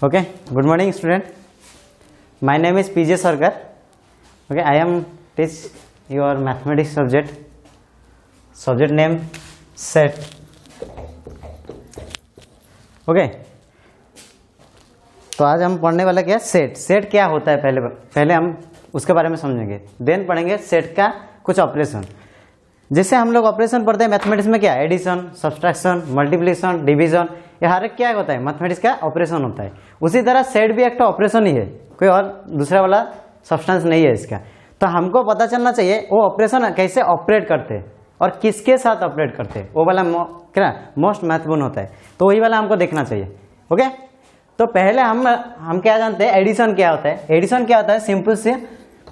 Okay, good morning student. My name is PJ Sarkar. Okay, I am teach your mathematics subject. Subject name set. Okay, तो आज हम पढ़ने वाला क्या है सेट. सेट क्या होता है पहले हम उसके बारे में समझेंगे. देन पढ़ेंगे सेट का कुछ ऑपरेशन. जैसे हम लोग ऑपरेशन पढ़ते हैं मैथमेटिक्स में क्या एडिशन, सब्सट्रैक्शन, मल्टीप्लिकेशन, डिवीजन, ये हर एक क्या होता है मैथमेटिक्स का ऑपरेशन होता है. उसी तरह सेट भी एक ऑपरेशन ही है, कोई और दूसरा वाला सब्सटेंस नहीं है इसका. तो हमको पता चलना चाहिए वो ऑपरेशन कैसे ऑपरेट करते हैं और किसके साथ ऑपरेट करते हैं, वो वाला क्या मोस्ट महत्वपूर्ण होता है. तो वही वाला हमको देखना चाहिए. ओके, तो पहले हम क्या जानते हैं एडिशन क्या होता है. एडिशन क्या होता है, सिंपल से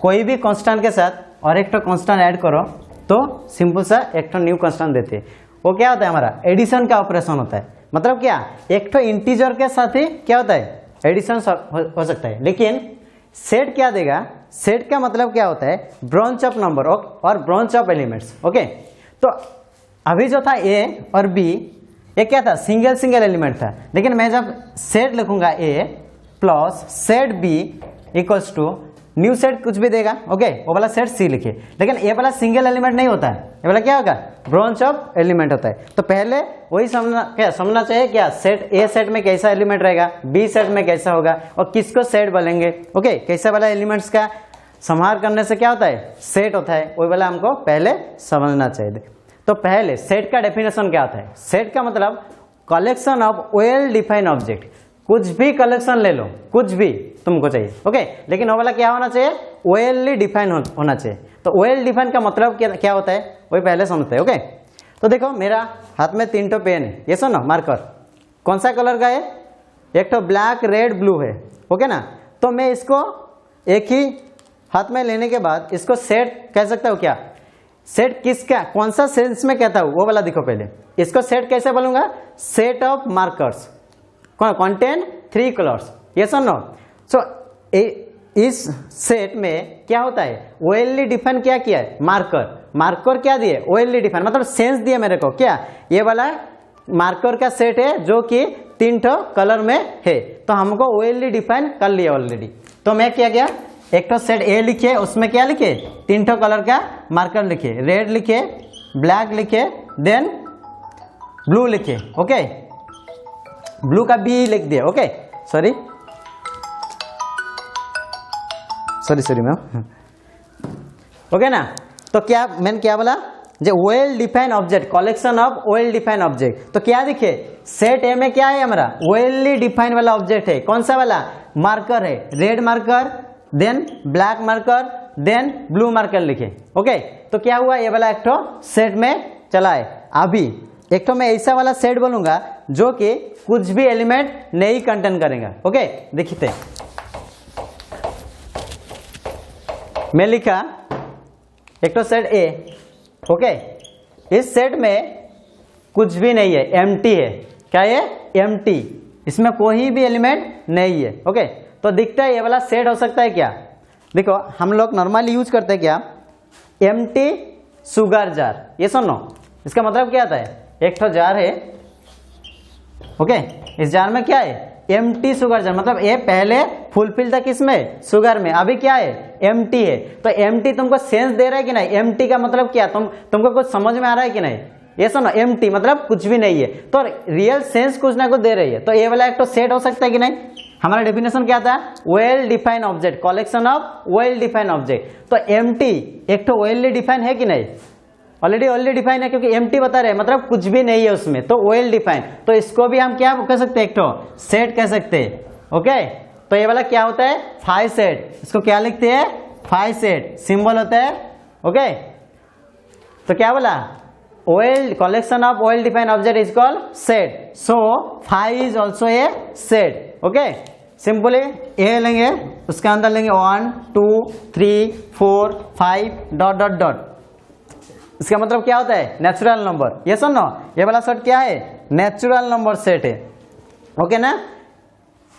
कोई भी कांस्टेंट के साथ और एक तो कांस्टेंट ऐड करो तो सिंपल सा एक तो न्यू कांस्टेंट देते हैं. वो क्या होता है हमारा एडिशन का ऑपरेशन होता है. मतलब क्या एक तो इंटीजर के साथ ही क्या होता है एडिशन हो सकता है. लेकिन सेट क्या देगा, सेट का मतलब क्या होता है ब्रांच ऑफ नंबर और ब्रांच ऑफ एलिमेंट्स. ओके, तो अभी जो था ए और बी ये क्या था सिंगल एलिमेंट था. लेकिन मैं जब सेट लिखूंगा A plus set B equals to new set कुछ भी देगा. ओके, वो वाला सेट सी लिखिए. लेकिन ये वाला सिंगल एलिमेंट नहीं होता है, ये वाला क्या होगा ब्रांच ऑफ एलिमेंट होता है. तो पहले वही समझना चाहिए क्या सेट ए सेट में कैसा एलिमेंट रहेगा, बी सेट में कैसा होगा और किसको सेट बोलेंगे. ओके, कैसा वाला एलिमेंट्स का संहार करने से क्या होता है सेट होता है, वही वाला हमको पहले समझना चाहिए. तो पहले सेट का डेफिनेशन क्या होता है. सेट का मतलब collection of well defined object. कुछ भी कलेक्शन ले लो, कुछ भी तुमको चाहिए. ओके, लेकिन वो वाला क्या होना चाहिए वेलली डिफाइन होना चाहिए. तो वेल डिफाइन का मतलब क्या होता है वही पहले समझते हैं. ओके, तो देखो मेरा हाथ में 3 तो पेन है, ये सुनो मार्कर कौन सा कलर का है, एक तो ब्लैक रेड ब्लू है. ओके ना, तो मैं इसको एक ही हाथ में लेने के बाद इसको सेट कह सकता हूँ. क्या सेट किसका कौन सा सेंस में कहता हूँ वो वाला दिखो. पहले इसको सेट कैसे बोलूंगा, set of markers contain 3 colours. Yes और नो. सो इस सेट में क्या होता है वेलली डिफाइन क्या किया है मार्कर क्या दिए वेलली डिफाइन मतलब सेंस दिए मेरे को. क्या ये वाला मार्कर का सेट है जो कि 3 ठो कलर में है. तो हमको वेलली डिफाइन कर लिया ऑलरेडी. तो मैं क्या किया एक तो सेट ए लिखे, उसमें क्या लिखे 3 ठो कलर का मार्कर लिखे, रेड लिखे, ब्लैक लिखे, देन ब्लू लिखे. ओके, ब्लू का बी लिख दिया. Okay, sorry ma'am. ओके ना, तो क्या मैंने क्या बोला जो well defined object collection of well defined object. तो क्या दिखे सेट ए में क्या है हमारा वेलली डिफाइंड वाला ऑब्जेक्ट है. कौन सा वाला मार्कर है, red marker, then black marker, then blue marker लिखे. ओके, तो क्या हुआ ये वाला एक तो सेट में चला है. अभी एक तो मैं ऐसा वाला सेट बोलूंगा जो कि कुछ भी एलिमेंट नहीं कंटेन करेगा. ओके, देखते मैं लिखा एक तो सेट ए. ओके, इस सेट में कुछ भी नहीं है, एम्प्टी है. क्या है एम्प्टी, इसमें कोई भी एलिमेंट नहीं है. ओके, तो दिखता है ये वाला सेट हो सकता है क्या. देखो हम लोग नॉर्मली यूज करते हैं क्या एम्प्टी शुगर जार. ये सुनो इसका मतलब क्या आता है एक तो जार है. ओके, इस जार में क्या है एम्प्टी शुगर जार मतलब ये पहले फुलफिल था किसमें शुगर में, अभी क्या है एम्प्टी है. तो एम्प्टी तुमको सेंस दे रहा है कि नहीं, एम्प्टी का मतलब क्या तुमको कुछ समझ में आ रहा है कि नहीं. ये सुनो एम्प्टी मतलब कुछ भी नहीं है, तो रियल सेंस कुछ ना कुछ दे रही है. तो ये वाला एक तो सेट हो सकता है कि नहीं. हमारा डेफिनेशन क्या था well defined object collection of well defined object. तो एम्प्टी एक तो वेल डिफाइंड है कि नहीं, ऑलरेडी डिफाइन है क्योंकि एम्प्टी बता रहे हैं मतलब कुछ भी नहीं है उसमें. तो वेल डिफाइन, तो इसको भी हम क्या कह सकते हैं एक तो सेट कह सकते हैं. ओके, तो ये वाला क्या होता है फाइव सेट. इसको क्या लिखते हैं फाइव सेट, सिंबल होता है. ओके, तो क्या बोला well collection of well defined object is called set. So five is also a set. Okay, simply A लेंगे उसके अंदर लेंगे 1 2 3 4 5 डॉट डॉट डॉट. इसका मतलब क्या होता है नेचुरल नंबर. ये सुनो ये वाला सेट क्या है नेचुरल नंबर सेट है. ओके ना,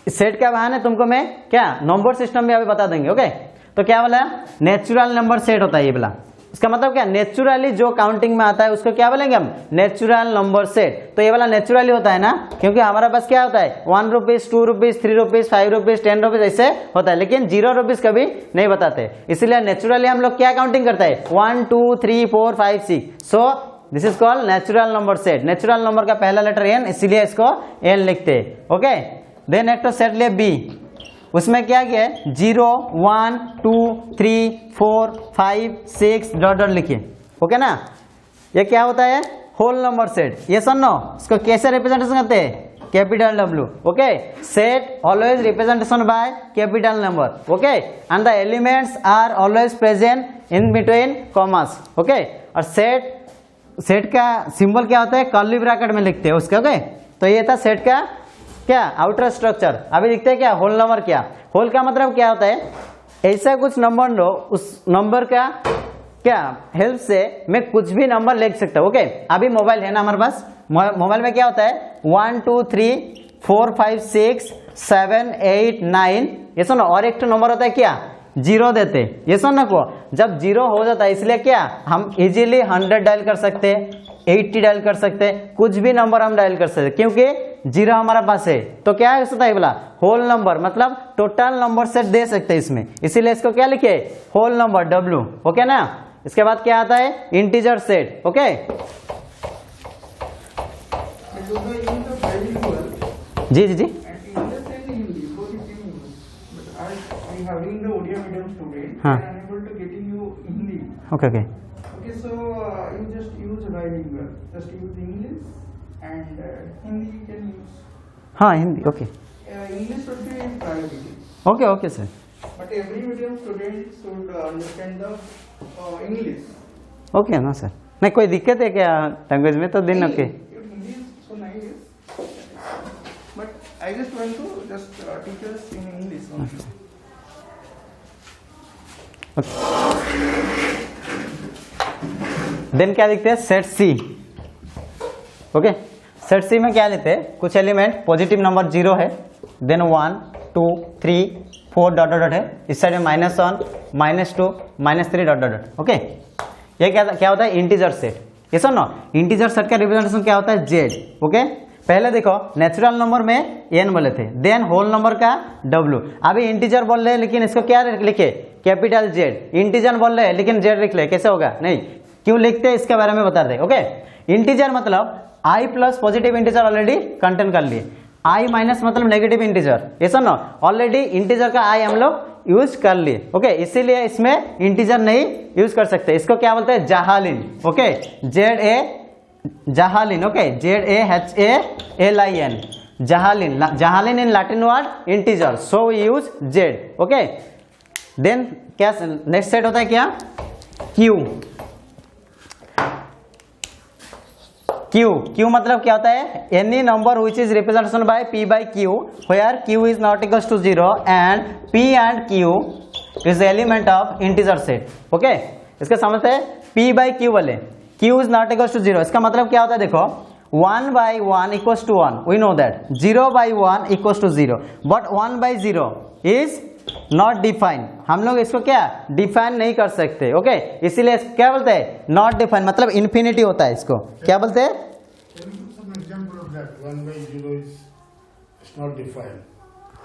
सेट क्या बहाने तुमको मैं क्या नंबर सिस्टम में अभी बता देंगे. ओके, तो क्या वाला नेचुरल नंबर सेट होता है ये वाला. इसका मतलब क्या, नेचुरली जो काउंटिंग में आता है उसको क्या बोलेंगे हम, नेचुरल नंबर सेट। तो ये वाला नेचुरली होता है ना, क्योंकि हमारा पास क्या होता है 1 rupees, 2 rupees, 3 rupees, 5 rupees, 10 rupees ऐसे होता है, लेकिन 0 रुपीज कभी नहीं बताते। इसीलिए नेचुरली हम लोग क्या काउंटिंग करते हैं 1 2 3 4 5 6। सो this is called natural number set. Natural number का पहला लेटर एन, इसीलिए इसको एन लिखते हैं। ओके, देन एक तो सेट लिए बी, उसमें क्या किया है 0 1 2 3 4 5 6 डॉट डॉट लिखिए। ओके ना, ये क्या होता है होल नंबर सेट। ये सुनो, इसको कैसे रिप्रेजेंटेशन करते हैं, capital W. Okay, set always representation by capital number. Okay, and the elements are always present in between commas. Okay, और सेट का सिंबल क्या होता है, कर्ली ब्रैकेट में लिखते हैं उसके। ओके, तो ये था सेट का क्या आउटर स्ट्रक्चर। अभी दिखते हैं क्या होल नंबर। क्या होल का मतलब क्या होता है, ऐसा कुछ नंबर लो, उस नंबर का क्या हेल्प से मैं कुछ भी नंबर लिख सकता हूँ। ओके, अभी मोबाइल है ना हमारे पास, मोबाइल में क्या होता है 1 2 3 4 5 6 7 8 9, ये सुनो, और एक तो नंबर होता है क्या 0 देते, ये सुनो को, जब 0 हो जाता है इसलिए क्या हम इजीली 100 डायल कर सकते हैं, 80 डायल कर सकते हैं, कुछ भी नंबर हम डायल कर सकते हैं, क्योंकि 0 हमारा पास है। तो क्या है होता है बोला होल नंबर, मतलब टोटल नंबर सेट दे सकते हैं इसमें, इसीलिए इसको क्या लिखे होल नंबर डब्ल्यू। ओके ना, इसके बाद क्या आता है इंटीजर सेट। ओके, जी जी जी, हाँ, okay okay, Okay, so you just use bilingual. Just use English and Hindi you can use. हाँ Hindi. Okay, English should be in priority. Okay okay sir. But every medium student should understand the English. Okay ना sir, नहीं कोई दिक्कत है क्या language में, तो दिन okay. Your Hindi is so nice. But I just want to just teach us in English only. Then क्या लिखते हैं set C. Okay, set C में क्या लेते हैं, कुछ एलिमेंट पॉजिटिव नंबर 0 है, देन 1 2 3 4 डॉट डॉट है, इस साइड में -1 -2 -3 डॉट डॉट। ओके, ये क्या होता है इंटीजर सेट। ये सुनो, इंटीजर सेट का रिप्रेजेंटेशन क्या होता है जेड। ओके, पहले देखो नेचुरल नंबर में एन बोले थे, देन होल नंबर का डब्ल्यू। अभी इंटीजर बोल रहे हैं लेकिन इसको क्या लिखे कैपिटल जेड। इंटीजर बोल रहे हैं लेकिन जेड लिख ले, कैसे होगा, नहीं क्यों लिखते हैं इसके बारे में बता दे। ओके, इंटीजर मतलब I plus positive integer already contain कर लिए, आई माइनस मतलब नेगेटिव इंटीजर। ये सुनो, ऑलरेडी इंटीजर का आई हम लोग यूज कर लिए। ओके, इसीलिए इसमें इंटीजर नहीं यूज कर सकते, इसको क्या बोलते हैं जाहालिन। ओके, जेड ए जाहालिन। ओके, JAHALIN जाहालिन। जाहालिन in Latin word integer, so we use Z. Okay, then क्या नेक्स्ट सेट होता है क्या क्यू। क्यू मतलब क्या होता है any number which is representation by P by Q where Q is not equals to 0 and P and Q is the element of integer set. Okay, इसका समझते हैं P by Q वाले, Q is not equals to 0, इसका मतलब क्या होता है देखो 1 by 1 equals to 1, we know that 0 by 1 equals to 0, but 1 by 0 is not define. हम लोग इसको क्या डिफाइन नहीं कर सकते। ओके, इसीलिए क्या बोलते हैं नॉट डिफाइन, मतलब इन्फिनिटी होता है, इसको क्या बोलते हैं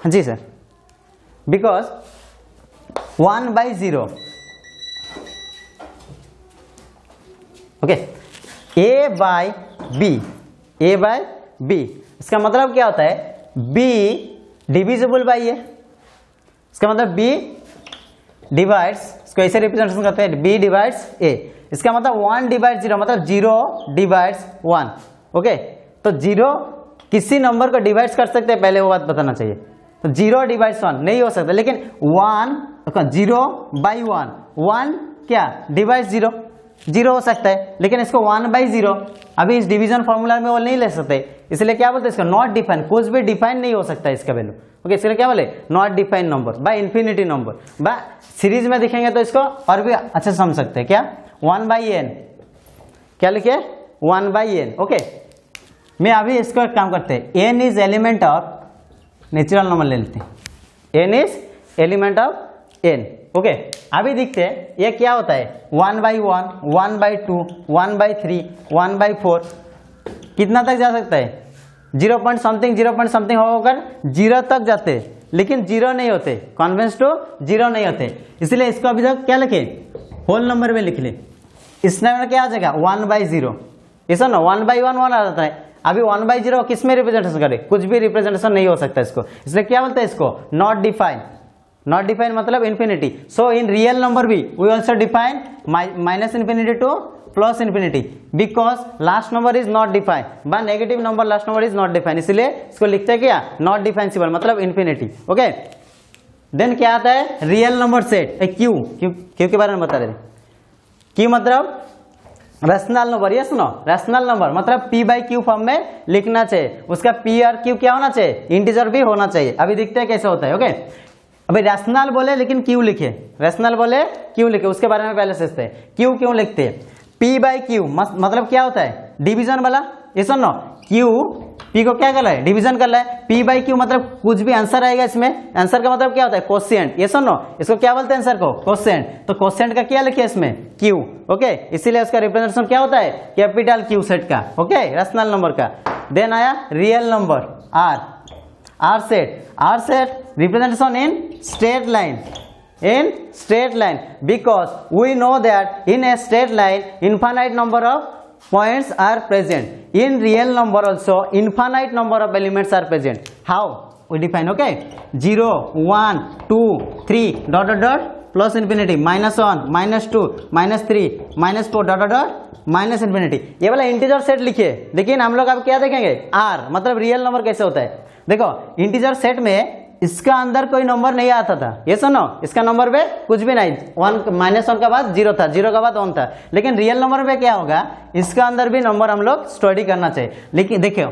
जी sir, because 1 by 0। Okay, A by B, A by B, इसका मतलब क्या होता है B डिविजिबल बाई A, इसका मतलब B डिवाइड्स, इसको ऐसे रिप्रेजेंटेशन करते हैं B डिवाइड्स A, इसका मतलब 1 डिवाइड 0 मतलब 0 डिवाइड्स 1। ओके, तो 0 किसी नंबर को डिवाइड कर सकते हैं, पहले वो बात बताना चाहिए। तो 0 डिवाइड्स 1 नहीं हो सकता, लेकिन 0 बाई 1 क्या डिवाइड 0 हो सकता है, लेकिन इसको 1 by 0 अभी इस डिवीजन फॉर्मूला में वो नहीं ले सकते, इसलिए क्या बोलते हैं इसको नॉट डिफाइन, कुछ भी डिफाइन नहीं हो सकता इसका वैल्यू। ओके, इसलिए क्या बोले not define number by infinity number. Bye series में दिखेंगे तो इसको और भी अच्छे से समझ सकते हैं, क्या 1 by n, क्या लिखे 1 by n। ओके, मैं अभी इसको एक काम करते हैं, n is element of natural number ले लेते हैं, n is element of n। Okay अभी देखते हैं ये क्या होता है 1/1, 1/2, 1/3, 1/4 कितना तक जा सकता है 0 पॉइंट समथिंग होकर 0 तक जाते लेकिन 0 नहीं होते, कॉन्वेंस टू 0 नहीं होते, इसलिए इसको अभी तक क्या लिखे होल नंबर में लिख ले। इसमें क्या आ जाएगा 1/0, ऐसा ना 1/1 1 आ जाता है। अभी 1/0 किस में रिप्रेजेंटेशन करे, कुछ भी रिप्रेजेंटेशन नहीं हो सकता इसको, इसलिए क्या बोलते हैं इसको नॉट डिफाइन। नॉट डिफाइन मतलब infinity. So in real number भी we also define -∞ to +∞, because last number is not define बा negative number last number is not define, इसलिए इसको लिखते हैं क्या नॉट डिफाइनेबल मतलब इन्फिनिटी। ओके देन क्या आता है रियल नंबर सेट, क्यू के बारे में बता रहे थे। क्यू मतलब रैशनल नंबर, ये सुनो रैशनल नंबर मतलब p/q फॉर्म में लिखना चाहिए, उसका p और q क्या होना चाहिए इंटीजर भी होना चाहिए। अभी देखते हैं कैसे होता है। ओके अभी रैशनल बोले लेकिन q लिखे, रैशनल बोले q लिखे, उसके बारे में पहले सोचते हैं। q क्यों लिखते हैं, p/q मतलब क्या होता है डिवीजन वाला, ये सुनो q p को क्या कर रहा है डिवीजन कर रहा है, p/q मतलब कुछ भी आंसर आएगा इसमें, आंसर का मतलब क्या होता है कोशिएंट, ये सुनो इसको क्या बोलते हैं आंसर को कोशिएंट, तो कोशिएंट का क्या लिखे इसमें q। ओके इसीलिए उसका रिप्रेजेंटेशन क्या होता है कैपिटल Q सेट का, ओके रैशनल नंबर का। देन आया real number R set representation in straight line because we know that in a straight line infinite number of points are present, in real number also infinite number of elements are present. How we define, okay 0 1 2 3 dot dot dot plus infinity -1 -2 -3 -4 -infinity, ये वाला integer set लिखिए। लेकिन हम लोग अब क्या देखेंगे R मतलब रियल नंबर कैसे होता है। देखो इंटीजर सेट में इसका अंदर कोई नंबर नहीं आता था, ये सुनो इसका नंबर पे कुछ भी नहीं, 1 का बाद 0 था, 0 का बाद 1 था, लेकिन रियल नंबर पे क्या होगा इसका अंदर भी नंबर हम लोग स्टडी करना चाहिए। लेकिन देखो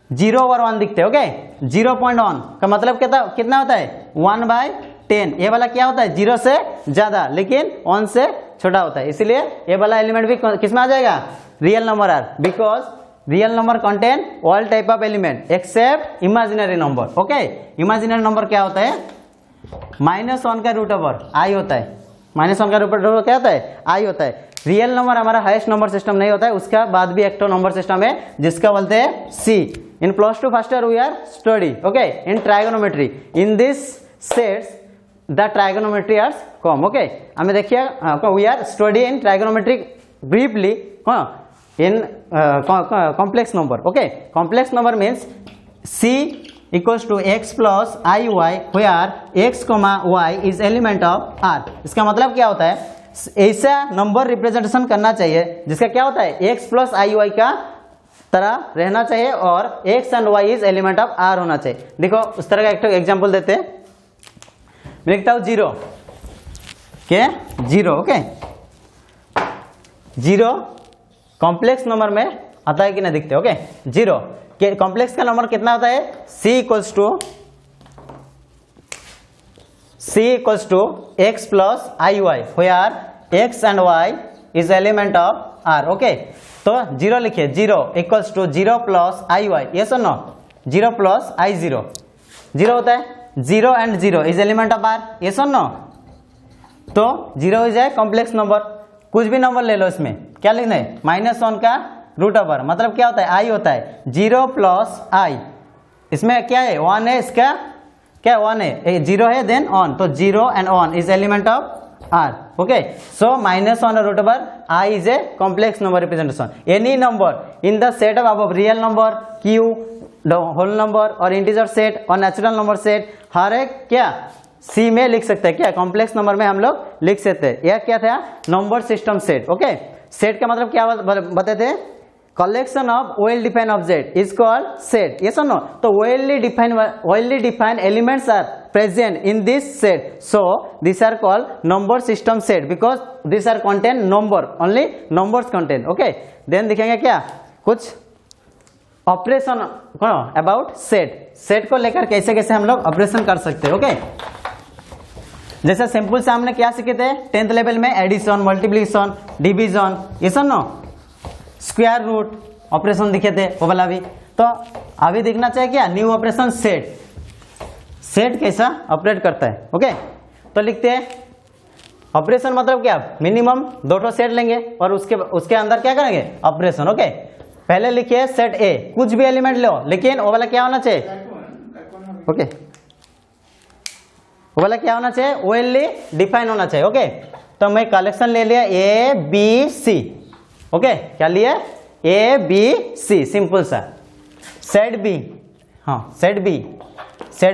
0 और 1 दिखते हैं। ओके 0.1 का मतलब कितना होता है 1/10, ये वाला क्या होता है 0 से ज्यादा लेकिन 1 से छोटा होता है, इसीलिए ये वाला एलिमेंट भी किस में आ जाएगा real number R, because real number contain all type of element except imaginary number. Okay imaginary number क्या होता है -1 का रूट ओवर i होता है, -1 का रूट ओवर क्या होता है i होता है। रियल नंबर हमारा हाईएस्ट नंबर सिस्टम नहीं होता है, उसका बाद भी एक तो नंबर सिस्टम है जिसका बोलते हैं C। In +2 first year we are study okay in trigonometry, in this sets the trigonometry are come. Okay हमें देखिए we are study in trigonometry briefly in complex number. Okay complex number means C equals to x plus iy where x comma y is element of R। इसका मतलब क्या होता है ऐसा number representation करना चाहिए जिसका क्या होता है x plus iy का तरह रहना चाहिए और x and y is element of R होना चाहिए। देखो उस तरह का एक एग्जांपल देते हैं, मैं लिखता हूँ 0 के 0 ओके 0 कॉम्प्लेक्स नंबर में आता है कि नहीं दिखते। ओके 0 के कॉम्प्लेक्स का नंबर कितना होता है C equals to x plus iy where x and y is element of R। Okay तो 0 लिखिए 0 इक्वल्स टू 0 प्लस iy, ये सुनो 0 प्लस i0 0 होता है 0 and 0 is element of R, ये सुनो तो 0 इज ए कॉम्प्लेक्स नंबर। कुछ भी नंबर ले लो इसमें क्या लिखना है -1 का रूट ओवर मतलब क्या होता है i होता है 0 प्लस i, इसमें क्या है 1 है, इसका क्या 1 है 0 है देन ऑन, तो 0 and on is element of R। Okay so -1 root over i is a complex number representation. Any number in the set of अब real number q whole number और इंटीजर सेट और natural number set हर एक क्या C में लिख सकते हैं, क्या कॉम्प्लेक्स नंबर में हम लोग लिख सकते हैं। यह क्या था number system set. Okay set का मतलब क्या बताते थे collection of well defined object is called set, ये सुनो तो well defined elements are present in this set, so this are called number system set because this are contain number only numbers contain. Okay then दिखेंगे क्या कुछ operation about set को लेकर कैसे कैसे हम लोग ऑपरेशन कर सकते हैं। ओके जैसे सिंपल से हमने क्या सीखे थे 10th लेवल में एडिशन मल्टीप्लिकेशन डिवीजन ये सब नो स्क्वायर रूट ऑपरेशन दिखे थे वो वाला भी, तो अभी देखना चाहिए क्या न्यू ऑपरेशन सेट कैसा ऑपरेट करता है। ओके तो लिखते हैं ऑपरेशन मतलब क्या, मिनिमम 2 सेट लेंगे और उसके अंदर क्या करेंगे, ऑपरेशन। ओके, पहले लिखिए सेट ए, कुछ भी एलिमेंट लो, लेकिन वो वाला क्या होना चाहिए, ओके, वो वाला क्या होना चाहिए, ओनली डिफाइन होना चाहिए। ओके, तो मैं कलेक्शन ले लिया ए बी सी। ओके, क्या लिया, ए बी सी, सिंपल सा। सेट बी, हाँ सेट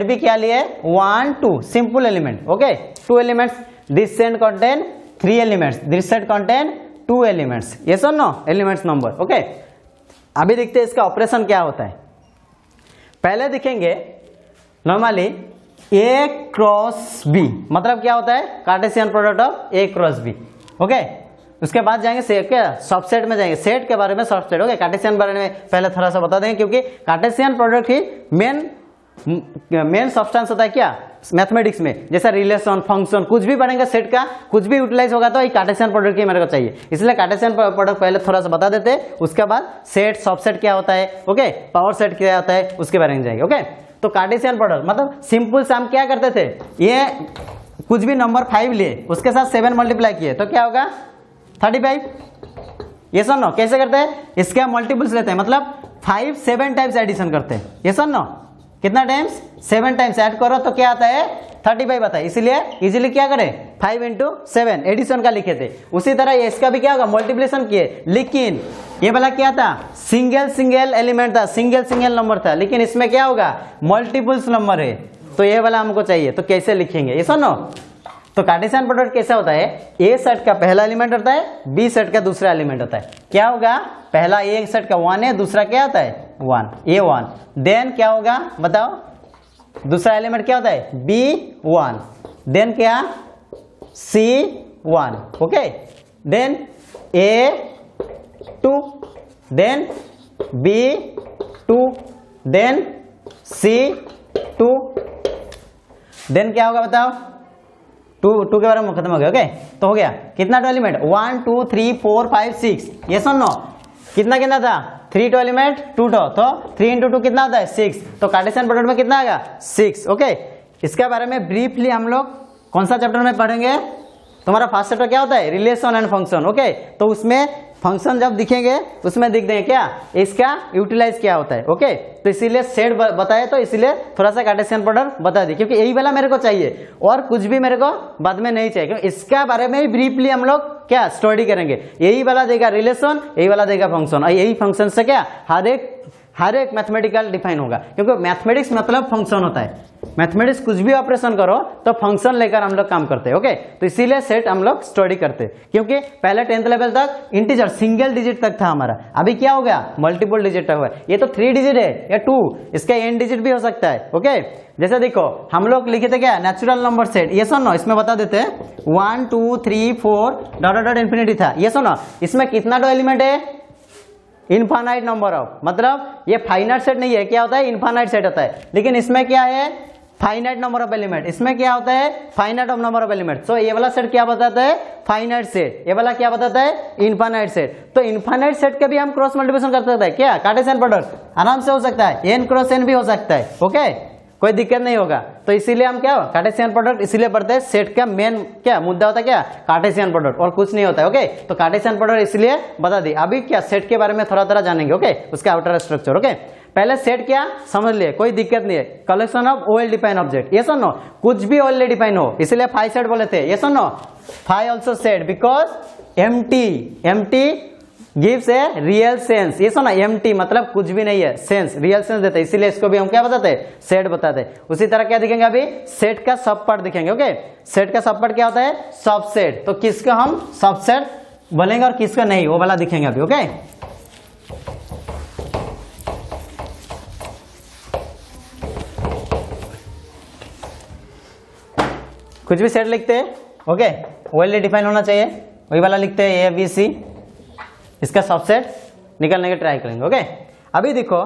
बी क्या लिए, 1 2, simple element. Okay, 2 elements, this set contain 3 elements, this set contain 2 elements, yes और नो, एलिमेंट्स नंबर। ओके, अभी देखते हैं इसका ऑपरेशन क्या होता है। पहले दिखेंगे नॉर्मली ए क्रॉस बी, मतलब क्या होता है, Cartesian product of A cross B. Okay, उसके बाद जाएंगे क्या, सबसेट में जाएंगे, सेट के बारे में, सबसेट। ओके, कार्टेशियन बारे में पहले थोड़ा सा बता देंगे, क्योंकि कार्टेशियन प्रोडक्ट ही मेन सब्सटेंस होता है क्या, मैथमेटिक्स में। जैसा रिलेशन, फंक्शन, कुछ भी बनेगा सेट का, कुछ भी यूटिलाइज होगा तो ये कार्टेशियन प्रोडक्ट ही मेरे को चाहिए, इसलिए कार्टेशियन प्रोडक्ट पहले थोड़ा सा बता देते, उसके बाद सेट, सबसेट क्या होता है, ओके, पावर सेट क्या होता है, उसके बारे में जाएंगे। ओके, तो कार्टेशियन प्रोडक्ट मतलब सिंपल से हम क्या करते थे, ये कुछ भी नंबर 5 लिए, उसके साथ 7 मल्टीप्लाई किए तो क्या होगा, 35। ये सर नो, कैसे करते हैं, इसके हम मल्टीपल्स लेते हैं, मतलब 5 7 टाइम्स एडिशन करते हैं। ये सर नो, कितना टाइम्स, 7 टाइम्स ऐड करो तो क्या आता है, 35 आता है। इसीलिए इजीली क्या करें, 5 × 7 एडिशन का लिखे थे। उसी तरह इसका भी क्या होगा, मल्टीप्लिकेशन किए, लेकिन ये वाला क्या था, सिंगल एलिमेंट था, सिंगल नंबर था, लेकिन इसमें क्या होगा, मल्टीपल्स नंबर है, तो ये वाला हमको चाहिए, तो कैसे लिखेंगे, ये सुनो। तो कार्टेशियन प्रोडक्ट कैसा होता है, ए सेट का पहला एलिमेंट होता है, बी सेट का दूसरा एलिमेंट होता है। क्या होगा, पहला ए सेट का 1 है, दूसरा क्या होता है 1, A1। देन क्या होगा बताओ, दूसरा एलिमेंट क्या होता है, B1, देन क्या C1, okay, then A2, then B2, then C2, then क्या होगा बताओ, 2 के बारे में खत्म हो गया। ओके, तो हो गया कितना टू एलिमेंट, 1 2 3 4 5 6, ये सुन लो, कितना था, 3 टू एलिमेंट 2 टो, तो 3 × 2 कितना होता है 6, तो कार्टेशियन प्रोडक्ट में कितना आएगा 6। ओके, इसके बारे में ब्रीफली हम लोग कौन सा चैप्टर में पढ़ेंगे, तुम्हारा फर्स्ट चैप्टर क्या होता है, रिलेशन एंड फंक्शन। ओके, तो उसमें फंक्शन जब दिखेंगे उसमें दिख देंगे क्या, इसका यूटिलाइज क्या होता है। ओके, तो इसीलिए सेट बताए, तो इसीलिए थोड़ा सा कार्टेशियन प्रोडक्ट बता दी, क्योंकि यही वाला मेरे को चाहिए और कुछ भी मेरे को बाद में नहीं चाहिए, क्योंकि इसका बारे में ही ब्रीफली हम लोग क्या स्टडी करेंगे। यही वाला देगा रिलेशन, यही वाला देगा फंक्शन, और यही फंक्शन से क्या हर एक मैथमेटिकल डिफाइन होगा, क्योंकि मैथमेटिक्स मतलब फंक्शन होता है। मैथमेटिक्स कुछ भी ऑपरेशन करो तो फंक्शन लेकर हम लोग काम करते हैं। ओके, तो इसीलिए सेट हम लोग स्टडी करते हैं, क्योंकि पहले 10th लेवल तक इंटीजर सिंगल डिजिट तक था हमारा, अभी क्या हो गया मल्टीपल डिजिट हुआ है। ये तो 3 डिजिट है या 2, इसका n डिजिट भी हो सकता है। ओके, जैसे देखो हम लोग लिखे थे क्या, नेचुरल नंबर सेट, ये सुनो, इसमें बता देते हैं 1 2 3 4 डॉट इंफिनिटी था। ये सुनो, इसमें कितना टू एलिमेंट है, इनफाइनाइट नंबर ऑफ, मतलब ये फाइनाइट सेट नहीं है, क्या होता है इनफाइनाइट सेट होता है, लेकिन इसमें क्या है फाइनाइट नंबर ऑफ एलिमेंट, इसमें क्या होता है finite of number of element. So ये वाला सेट क्या बताता है, फाइनाइट सेट, ये वाला क्या बताता है इनफाइनाइट सेट। तो इनफाइनाइट सेट का भी हम क्रॉस मल्टीप्लिकेशन कर सकते हैं क्या, कार्टेशियन प्रोडक्ट आराम से हो सकता है, n × n भी हो सकता है। ओके, कोई दिक्कत नहीं होगा, तो इसीलिए हम क्या कार्टेशियन प्रोडक्ट इसीलिए पढ़ते हैं, सेट का मेन क्या मुद्दा होता है क्या, कार्टेशियन प्रोडक्ट, और कुछ नहीं होता है। ओके, तो कार्टेशियन प्रोडक्ट इसलिए बता दी। अभी क्या सेट के बारे में थोड़ा जानेंगे। ओके, उसका आउटर स्ट्रक्चर। ओके, पहले सेट क्या समझ लिए, कोई दिक्कत नहीं है, collection of well define object. ये सुनो, कुछ भी ओएल डिफाइन हो, इसलिए 5 सेट बोले थे। ये सुनो, 5 also set because empty gives a real sense. ये सुना, एम्प्टी मतलब कुछ भी नहीं है, सेंस रियल सेंस देते हैं, इसीलिए इसको भी हम क्या बताते हैं, सेट बताते हैं। उसी तरह क्या दिखेंगे, अभी सेट का सब पार्ट दिखेंगे। ओके, सेट का सब पार्ट क्या होता है, सबसेट, तो किसका हम सबसेट बोलेंगे और किसका नहीं, वो वाला दिखेंगे अभी। ओके, कुछ भी सेट लिखते हैं। ओके, वेल डिफाइन होना चाहिए, वही वाला लिखते हैं ABC, इसका सबसेट निकालने के ट्राई करेंगे। ओके, अभी देखो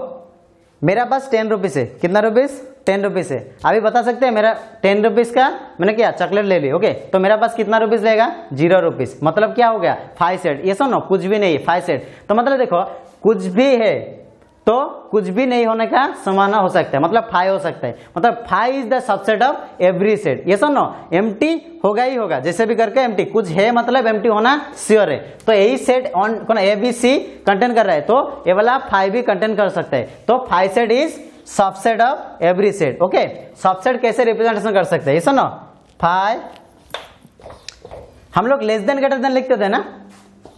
मेरा पास 10 रुपीज है, कितना रुपीज 10 रुपीज है। अभी बता सकते हैं मेरा 10 रुपीज का मैंने क्या चॉकलेट ले ली। ओके, तो मेरा पास कितना रुपीज लेगा 0 रुपीज, मतलब क्या हो गया 5 सेट। ये सुनो, कुछ भी नहीं 5 सेट, तो मतलब देखो कुछ भी है तो कुछ भी नहीं होने का संभावना हो सकता है, मतलब फाइव हो सकता है, मतलब five is the subset of every set. ये सुनो, एम्प्टी होगा ही होगा, जैसे भी करके एम्प्टी, कुछ है मतलब एम्प्टी होना श्योर है। तो यही सेट ऑन कौन ए बी सी कंटेन कर रहा है, तो ये वाला फाइव भी कंटेन कर सकता है। तो five set is subset of every set. Okay, subset कैसे रिप्रेजेंटेशन कर सकते हैं, ये सुनो, फाइव, हम लोग लेस देन ग्रेटर देन लिखते थे ना,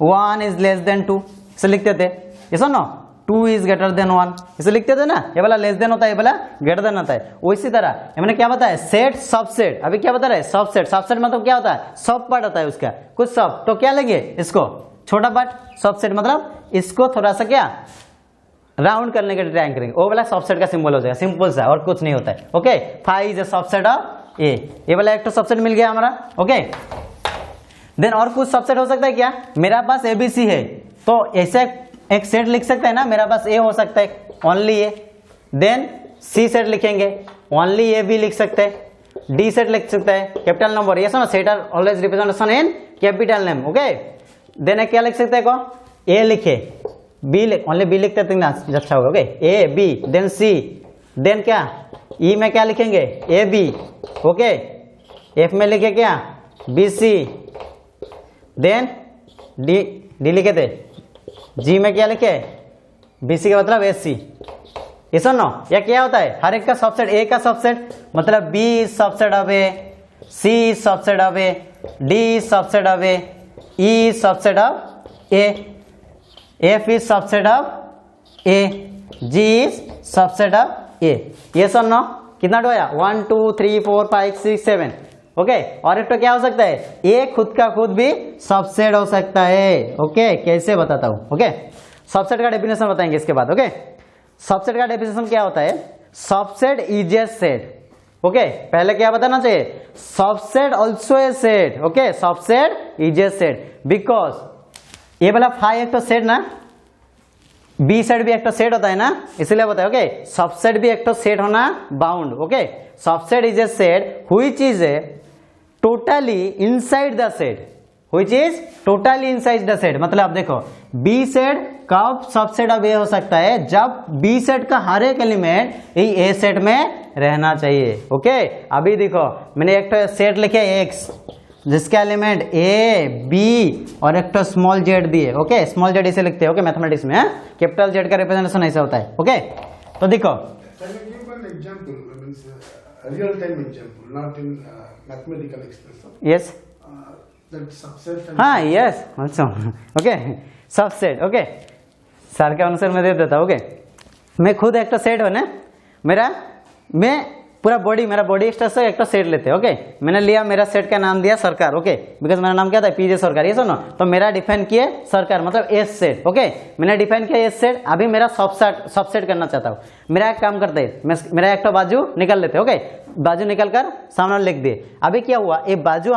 1 इज लेस देन 2 इसे लिखते थे, ये सुनो, 2 इज ग्रेटर देन 1 इसे लिखते थे ना। ये वाला लेस देन होता है, ये वाला ग्रेटर देन होता है। उसी तरह मैंने क्या बताया, सेट सबसेट, अभी क्या बता रहे हैं, सबसेट। सबसेट मतलब क्या होता है, सब पार्ट होता है उसका, कुछ सब, तो क्या लेंगे इसको छोटा पार्ट सबसेट, मतलब इसको थोड़ा सा क्या राउंड करने के ट्राई करेंगे, वो वाला सबसेट का सिंबल हो जाएगा, सिंपल सा, और कुछ नहीं होता है। Okay, five is a subset of A, ये वाला एक तो सबसेट मिल गया हमारा। ओके, देन और कुछ सबसेट हो सकता है क्या, मेरा पास एबीसी है तो ऐसे एक सेट लिख सकते हैं ना, मेरा पास ए हो सकता है, ओनली ए, देन सी सेट लिखेंगे, ओनली ए भी लिख सकते हैं, डी सेट लिख सकते हैं, कैपिटल नंबर, ये सुनो, set are always representation in capital name. Okay, then क्या लिख सकते हैं को, ए लिखे, बी लिख, ओनली बी लिखते हैं ना अच्छा होगा। Okay, A B, then C, then क्या ई में क्या लिखेंगे, ए बी। ओके, एफ में लिखे क्या, B C, then D, D लिखे थे, जी में क्या लिखे, बीसी का मतलब एस सी। ये सुनो, या क्या होता है, हर एक का सबसेट, ए का सबसेट मतलब B subset of A, C subset of A, D subset of A, E subset of A, F is subset of A, G is subset of A. ये सुनो, कितना ढोया, 1 2 3 4 5 6 7। ओके, और एक तो क्या हो सकता है, ए खुद का खुद भी सबसेट हो सकता है। ओके, कैसे बताता हूं। ओके, सबसेट का डेफिनेशन बताएंगे इसके बाद। ओके, सबसेट का डेफिनेशन क्या होता है, subset is a set. Okay, पहले क्या बताना चाहिए, subset also a set. Okay, subset is a set because ये वाला फाइव एक तो सेट ना, बी सेट भी एक तो सेट होता है ना, इसलिए बताए। ओके, सबसेट भी एक तो सेट होना bound. Okay, subset is a set which is a totally inside the set, which is totally inside the set. मतलब आप देखो, बी सेट कब सबसेट ऑफ ए हो सकता है, जब बी सेट का हर एक एलिमेंट ए सेट में रहना चाहिए। ओके, अभी देखो मैंने एक तो सेट लिखे एक्स, जिसका एलिमेंट ए बी और एक तो स्मॉल जेड दिए। ओके, स्मॉल जेड इसे लिखते हैं। ओके, मैथमेटिक्स में कैपिटल जेड का रिप्रेजेंटेशन ऐसा होता है। ओके, तो देखो, real time example, not in mathematical expression. yes, that subset and हाँ, yes also. Okay, subset. Okay, sir के अनुसार मैं दे देता हूँ। ओके, मैं खुद एक तो सेट हो ना, मेरा मैं पूरा बॉडी, मेरा बॉडी स्ट्रक्चर एक तो सेट लेते हैं। ओके, मैंने लिया, मेरा सेट का नाम दिया सरकार। ओके, बिकॉज मेरा नाम क्या था, पीजे सरकार। ये सुनो, तो मेरा डिफाइन किए सरकार मतलब एस सेट। ओके, मैंने डिफाइन किया एस सेट, अभी मेरा सबसेट करना चाहता हूँ। मेरा एक काम करते हैं, मेरा एक तो बाजू निकाल लेते। ओके, बाजू निकल कर सामने लिख दिए। अभी क्या हुआ, ये बाजू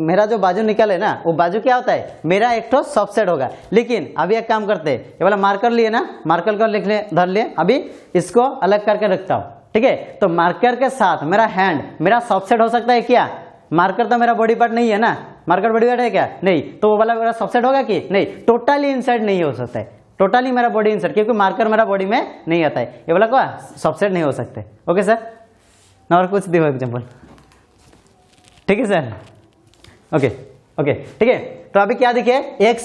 मेरा जो बाजू निकले ना, वो बाजू क्या होता है, मेरा एक तो सबसेट होगा। लेकिन अभी एक काम करते हैं, ये वाला मार्कर लिए ना, मार्कर को लिख ले, धर लिए, अभी इसको अलग करके रखता हूँ। ठीक है, तो मार्कर के साथ मेरा हैंड मेरा सबसेट हो सकता है क्या, मार्कर तो मेरा बॉडी पार्ट नहीं है ना, मार्कर बॉडी पार्ट है क्या, नहीं, तो वो वाला मेरा सबसेट होगा कि नहीं, टोटली इनसाइड नहीं हो सकता है, टोटली मेरा बॉडी इनसाइड, क्योंकि मार्कर मेरा बॉडी में नहीं आता है, ये वाला क्या सबसेट नहीं हो सकते। ओके सर, ना और कुछ दियो एग्जाम्पल। ठीक है सर, ओके ओके, ठीक है। तो अभी क्या दिखे, एक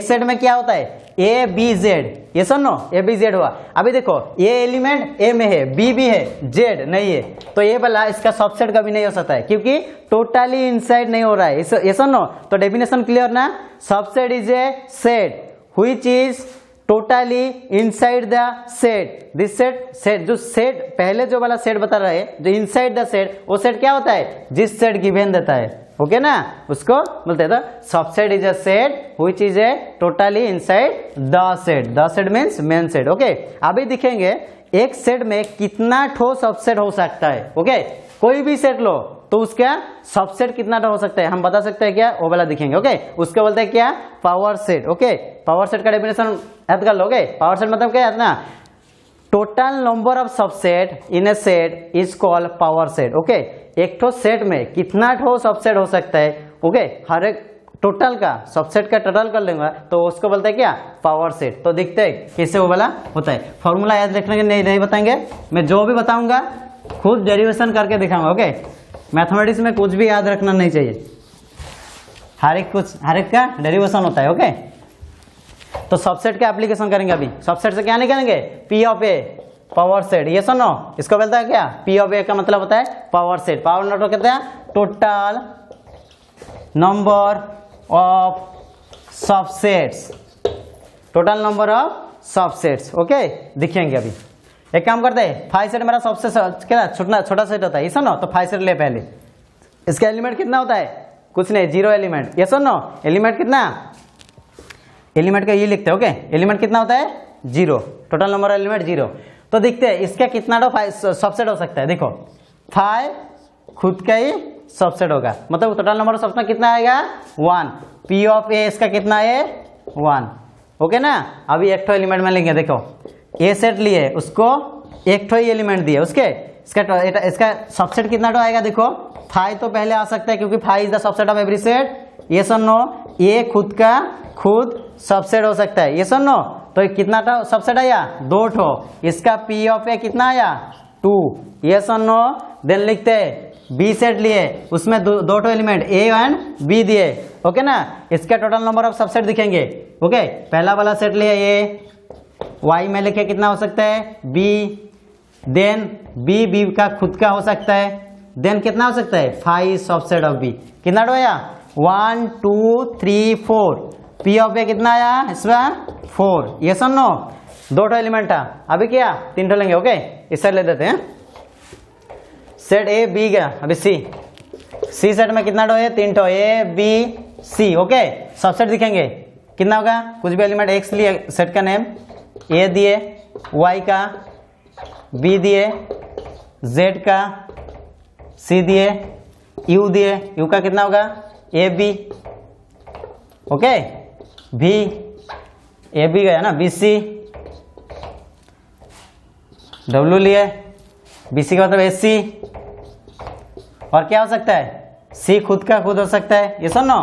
सेट में क्या होता है, ए बी जेड, ये सुनो, ए बी जेड हुआ। अभी देखो, ये एलिमेंट ए में है, बी भी है, जेड नहीं है, तो ये वाला इसका सबसेट कभी नहीं हो सकता है, क्योंकि टोटली इनसाइड नहीं हो रहा है। ये सुनो, तो डेफिनेशन क्लियर ना, subset is a set which is totally inside the set. This set जो सेट पहले जो वाला सेट बता रहा है, जो इनसाइड द सेट, वो सेट क्या होता है, जिस सेट गिवन देता है। ओके ना, उसको बोलते हैं। तो subset is a set which is a totally inside the set. The set means main set. Okay, अभी दिखेंगे एक सेट में कितना ठो सबसेट हो सकता है। ओके, कोई भी सेट लो तो उसका सबसेट कितना हो सकता है हम बता सकते हैं क्या, वो वाला दिखेंगे। ओके, उसको बोलते हैं क्या, power set. Okay, power set का डेफिनेशन याद कर लो। ओके, पावर सेट मतलब क्या है ना, total number of subset in A set is called power set. Okay, एक ठो सेट में कितना ठो सबसेट हो सकता है। ओके, हर एक टोटल का सबसेट का टोटल कर लेंगे तो उसको बोलते हैं क्या, पावर सेट। तो देखते हैं कैसे वो वाला होता है। फॉर्मूला याद रखने के नहीं बताएंगे, मैं जो भी बताऊंगा खुद डेरिवेशन करके दिखाऊंगा। ओके, मैथमेटिक्स में कुछ भी याद रखना नहीं चाहिए, हर एक का डेरिवेशन होता है। ओके, तो सबसेट का एप्लीकेशन करेंगे अभी। सबसेट से क्या निकालेंगे, P of A power set, ये सुनो, इसको बोलता है क्या, पी ऑफ ए का मतलब होता है पावर सेट। पावर नोट कहते हैं total number of subsets, total number of subsets. Okay, दिखेंगे अभी। एक काम करते हैं, 5 सेट मेरा सबसे क्या छोटा सेट होता है, ये सुनो, तो 5 सेट ले पहले। इसका एलिमेंट कितना होता है, कुछ नहीं, 0 एलिमेंट। ये सुनो, एलिमेंट कितना, एलिमेंट का ये लिखते हैं। ओके, एलिमेंट कितना होता है, 0, टोटल नंबर ऑफ एलिमेंट 0। तो देखते हैं इसका कितना सबसेट हो सकता है। देखो 5 खुद का ही सबसेट होगा, मतलब टोटल नंबर ऑफ सबसेट कितना आएगा, 1। पी ऑफ ए इसका कितना है, 1। ओके ना, अभी एक ठो एलिमेंट में लेंगे। देखो ए सेट लिए, उसको एक ठो ही एलिमेंट दिए, उसके इसका सबसेट कितना ठो आएगा। देखो 5 तो पहले आ सकता है क्योंकि 5 is the subset of every set. ये सुनो, ये खुद का खुद सबसेट हो सकता है। ये सुनो, तो कितना ठो सबसेट आया, 2 ठो। इसका पी ऑफ ए कितना आया, 2। ये सुनो, देन लिखते हैं बी सेट लिए, उसमें 2 ठो एलिमेंट ए एंड बी दिए। ओके ना, इसका टोटल नंबर ऑफ सबसेट दिखेंगे। ओके, पहला वाला सेट लिए ए, वाई में लिखे कितना हो सकता है, बी। देन बी का खुद का हो सकता है। देन कितना हो सकता है, 5 सबसेट ऑफ बी। कितना आया, 1 2 3 4। पी ऑफ ए कितना आया इसमें, 4। ये सुनो, 2 ठो एलिमेंट था, अभी क्या 3 ठो लेंगे। ओके, इस साइड ले देते हैं। सेट ए बी गया, अभी सी सेट में कितना ठो है, 3 ठो, A B C. Okay, subset दिखेंगे कितना होगा, कुछ भी एलिमेंट एक्स लिए, सेट का नेम ए दिए, वाई का बी दिए, जेड का सी दिए, यू दिए, यू का कितना होगा, ए बी। ओके, भी ए बी गया ना, बी सी, डब्ल्यू लिए, बी सी का मतलब एस सी। और क्या हो सकता है, सी खुद का खुद हो सकता है। ये सुनो,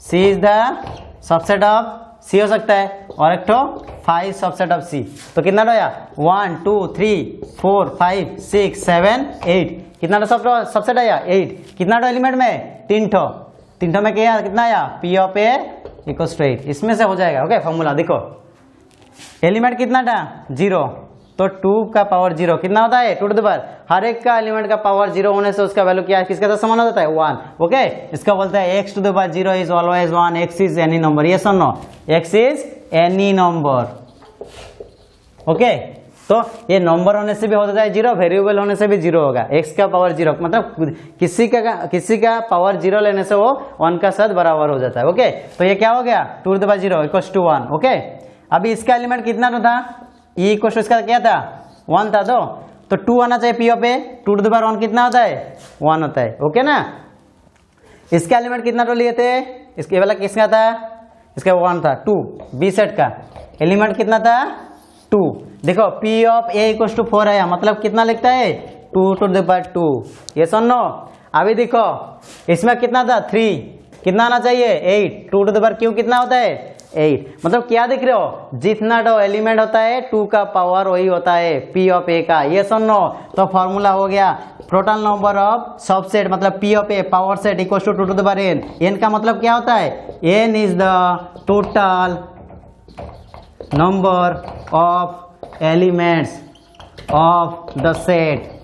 सी इज द सबसेट ऑफ सी हो सकता है, और एक तो 5 सबसेट ऑफ सी। तो कितना आया, 1 2 3 4 5 6 7 8। कितना सबसेट आया, 8। कितना एलिमेंट में, 3 ठो। 3 ठो में क्या कितना आया, P of A equals to 8। इसमें से हो जाएगा। ओके, फॉर्मूला देखो, एलिमेंट कितना था, 0, तो 2 का पावर 0 कितना होता है, 2 टू द पावर। हर एक का एलिमेंट का पावर 0 होने से उसका वैल्यू क्या है, किसका साथ समान होता है, 1। ओके, इसका बोलता है x to the power 0 is always 1, x is any number. ये सुनो, x is any number. Okay, तो ये नंबर होने से भी हो जाता है 0, वेरिएबल होने से भी 0 होगा। x का पावर 0 मतलब किसी का पावर 0 लेने से वो 1 का साथ बराबर हो जाता है। ओके, तो ये क्या हो गया, 2 to the power 0 equals to 1। Okay, अभी इसका एलिमेंट कितना था, ई इक्वल इसका क्या था, 1 था। तो 2 आना चाहिए P of A, 2 to the power 1 कितना होता है, 1 होता है। ओके ना, इसका एलिमेंट कितना तो लिए थे, इसके वाला किसका था, इसका 1 था। 2 बी सेट का एलिमेंट कितना था, 2। देखो P of A equal to 4 आया, मतलब कितना लिखता है, 2 टू द पावर 2। ये सुनो, अभी देखो इसमें कितना था, 3। कितना आना चाहिए, 8। 2 टू द पावर क्यू कितना होता है, 8। मतलब क्या दिख रहे हो, जितना तो एलिमेंट होता है 2 का पावर वही होता है पी ऑफ ए का। ये सुनो, तो फॉर्मूला हो गया टोटल नंबर ऑफ सबसेट, मतलब P of A power set equal to 2 to the power n। n का मतलब क्या होता है, n is the total number of elements of the set.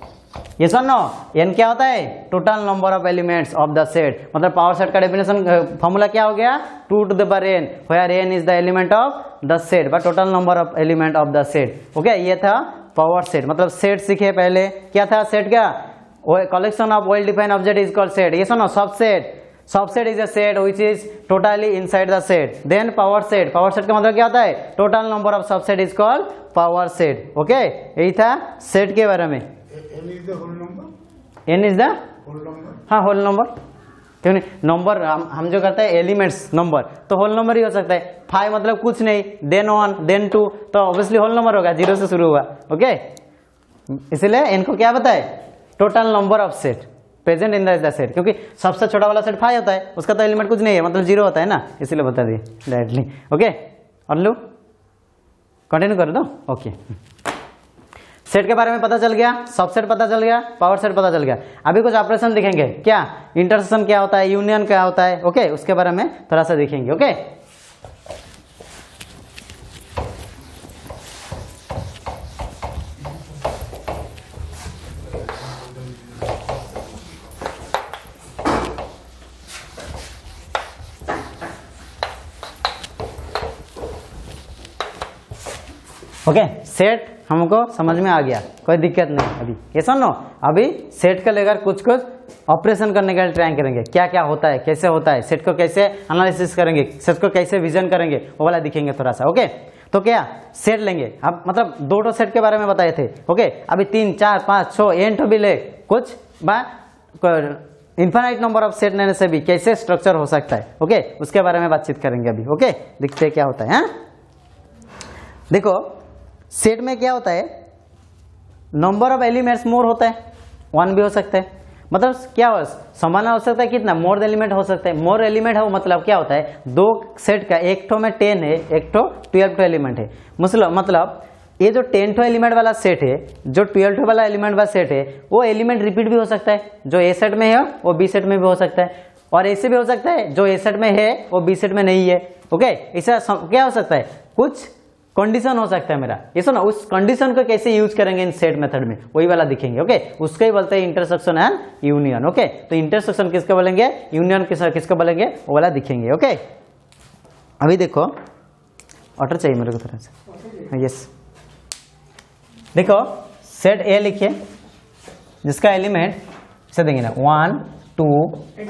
ये सुनो, n क्या होता है, total number of elements of the set. मतलब पावर सेट का डेफिनेशन फॉर्मूला क्या हो गया, 2 to the power n, where n is the element of the set but total number of element of the set. Okay, ये था power set. मतलब set सीखे पहले, क्या था सेट का, collection of well defined object is called set. ये सुनो, subset is a set which is totally inside the set. Then power set का मतलब क्या होता है, total number of subset is called power set. Okay, यही था सेट के बारे में। n is the whole number, n is the whole number। हाँ, होल नंबर। क्यों नहीं, नंबर हम जो करते हैं एलिमेंट्स नंबर, तो होल नंबर ही हो सकता है। 5 मतलब कुछ नहीं, देन 1 देन 2, तो ऑब्वियसली होल नंबर होगा, 0 से शुरू हुआ। ओके, इसलिए इनको क्या बताए, total number of set. Present in the set, क्योंकि सबसे छोटा वाला सेट 5 होता है, उसका तो एलिमेंट कुछ नहीं है, मतलब 0 होता है ना, इसीलिए बता दिए डायरेक्टली। ओके, और लो कंटिन्यू कर दो। ओके, सेट के बारे में पता चल गया, सबसेट पता चल गया, पावर सेट पता चल गया। अभी कुछ ऑपरेशन दिखेंगे, क्या इंटरसेक्शन क्या होता है, यूनियन क्या होता है, ओके उसके बारे में थोड़ा सा दिखेंगे। ओके, ओके सेट हमको समझ में आ गया, कोई दिक्कत नहीं। अभी ये सुनो, अभी सेट का लेकर कुछ ऑपरेशन करने के लिए ट्राई करेंगे, क्या क्या होता है, कैसे होता है, सेट को कैसे एनालिसिस करेंगे, सेट को कैसे विजन करेंगे, वो वाला दिखेंगे थोड़ा सा। ओके, तो क्या सेट लेंगे, अब मतलब 2 सेट के बारे में बताए थे। ओके, अभी 3, 4, 5, 6 एंड भी ले, कुछ इन्फिनाइट नंबर ऑफ सेट लेने से भी कैसे स्ट्रक्चर हो सकता है। ओके, उसके बारे में बातचीत करेंगे अभी। ओके, दिखते क्या होता है। देखो सेट में क्या होता है, नंबर ऑफ एलिमेंट्स मोर होता है, 1 भी हो सकता है, मतलब क्या हो समान हो सकता है, कितना मोर एलिमेंट हो सकता है। मोर एलिमेंट है वो मतलब क्या होता है, 2 सेट का एक ठो में 10 है, एक ठो 12 एलिमेंट है। मतलब ये जो 10 एलिमेंट वाला सेट है, जो 12 वाला एलिमेंट वाला सेट है, वो एलिमेंट रिपीट भी हो सकता है, जो ए सेट में है वो बी सेट में भी हो सकता है, और ऐसे भी हो सकता है जो ए सेट में है वो बी सेट में नहीं है। ओके, ऐसा क्या हो सकता है, कुछ कंडीशन हो सकता है मेरा, ये सुनो, उस कंडीशन को कैसे यूज करेंगे इन सेट मेथड में, वही वाला दिखेंगे। ओके, उसको ही बोलते हैं इंटरसेक्शन एंड यूनियन। ओके, तो इंटरसेक्शन किसको बोलेंगे, यूनियन किसको बोलेंगे, वो वाला दिखेंगे। ओके, अभी देखो ऑर्डर चाहिए मेरे को थोड़ा सा। यस, देखो सेट ए लिखिए, जिसका एलिमेंट से देंगे ना 1 2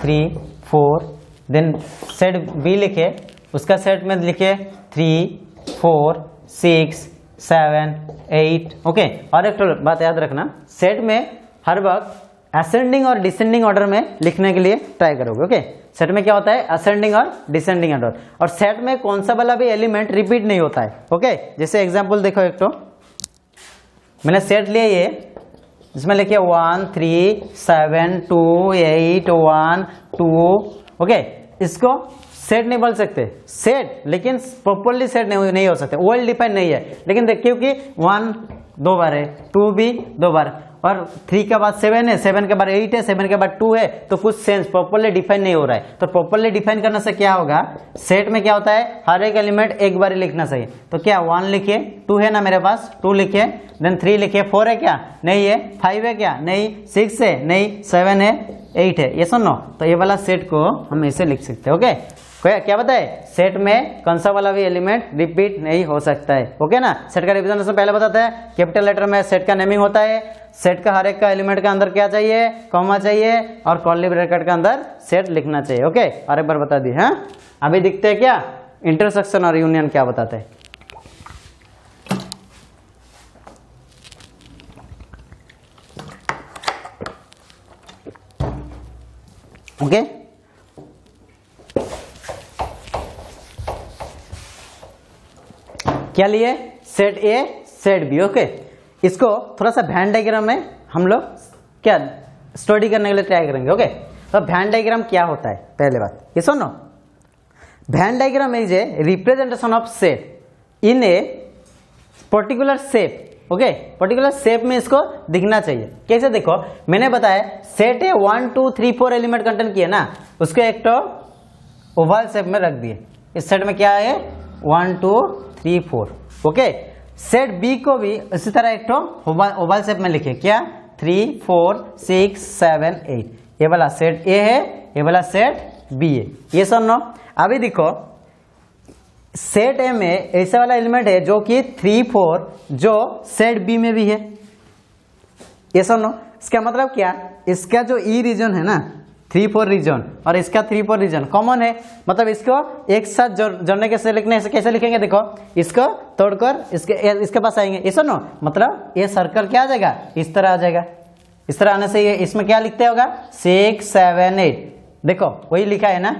3 4, देन सेट बी लिखिए, उसका सेट में लिखिए 3 4 6 7 8। ओके, और एक बात याद रखना, सेट में हर वक्त असेंडिंग और डिसेंडिंग ऑर्डर में लिखने के लिए ट्राई करोगे। ओके, सेट में क्या होता है, असेंडिंग और डिसेंडिंग ऑर्डर, और सेट में कौन सा वाला भी एलिमेंट रिपीट नहीं होता है। ओके, जैसे एग्जांपल देखो, एक तो मैंने सेट लिया ये, जिसमें लिखिए 1 3 7 2 8 1 2। ओके, इसको सेट नहीं बोल सकते, सेट लेकिन प्रॉपर्ली सेट नहीं हो सकते, वेल डिफाइन नहीं है। लेकिन देखिए कि 1 2 बार है, 2 भी 2 बार, और 3 के बाद 7 है, 7 के बाद 8 है, 7 के बाद 2 है, तो कुछ सेंस प्रॉपर्ली डिफाइन नहीं हो रहा है। तो प्रॉपर्ली डिफाइन करने से क्या होगा, सेट में क्या होता है, हर एक एलिमेंट एक बार ही लिखना चाहिए। तो क्या 1 लिखिए, 2 है ना मेरे पास, 2 लिखिए, देन 3 लिखिए, 4 है क्या, नहीं है, 5 है क्या, नहीं, 6 है, नहीं, 7 है, 8 है, ये सुनो। तो ये वाला सेट को हम ऐसे लिख सकते हैं। ओके, क्या बताए, सेट में कौन सा वाला भी एलिमेंट रिपीट नहीं हो सकता है। ओके ना, सेट का रिवीजन से पहले बताते हैं, कैपिटल लेटर में सेट का नेमिंग होता है, सेट का हर एक का एलिमेंट का अंदर क्या चाहिए, कॉमा चाहिए, और कर्ली ब्रैकेट का अंदर सेट लिखना चाहिए। ओके, और एक बार बता दी। हाँ, अभी दिखते हैं क्या इंटरसेक्शन और यूनियन क्या बताते हैं। ओके, क्या लिए, set A set B. Okay, इसको थोड़ा सा वैन डायग्राम में हम लोग क्या स्टडी करने के लिए ट्राई करेंगे। ओके, तो वैन डायग्राम क्या होता है, पहले बात ये सुनो, Venn diagram is a representation of set in a particular shape. Okay, particular shape में इसको दिखना चाहिए। कैसे, देखो मैंने बताया सेट ए 1 2 3 4 एलिमेंट कंटेंट किए ना, उसको एक तो ओवल शेप में रख दिए। इस सेट में क्या है, 1 2 3 4। ओके, सेट बी को भी इसी तरह एक तो ओवल शेप में लिखे, क्या 3 4 6 7 8। ये वाला सेट ए है, ये वाला सेट बी है, ये सुनो। अभी देखो सेट ए में ऐसा वाला एलिमेंट है जो कि 3 4, जो सेट बी में भी है, ये सुनो। इसका मतलब क्या, इसका जो ई रीजन है ना 3 4 रीजन, और इसका 3 4 रीजन कॉमन है, मतलब इसको एक साथ जोड़ने के लिखने से कैसे लिखेंगे, देखो इसको तोड़कर इसके पास आएंगे, ये सुनो, मतलब ये सर्कल क्या आ जाएगा, इस तरह आ जाएगा। इस तरह आने से ये इसमें क्या लिखते होगा 6 7 8, देखो वही लिखा है ना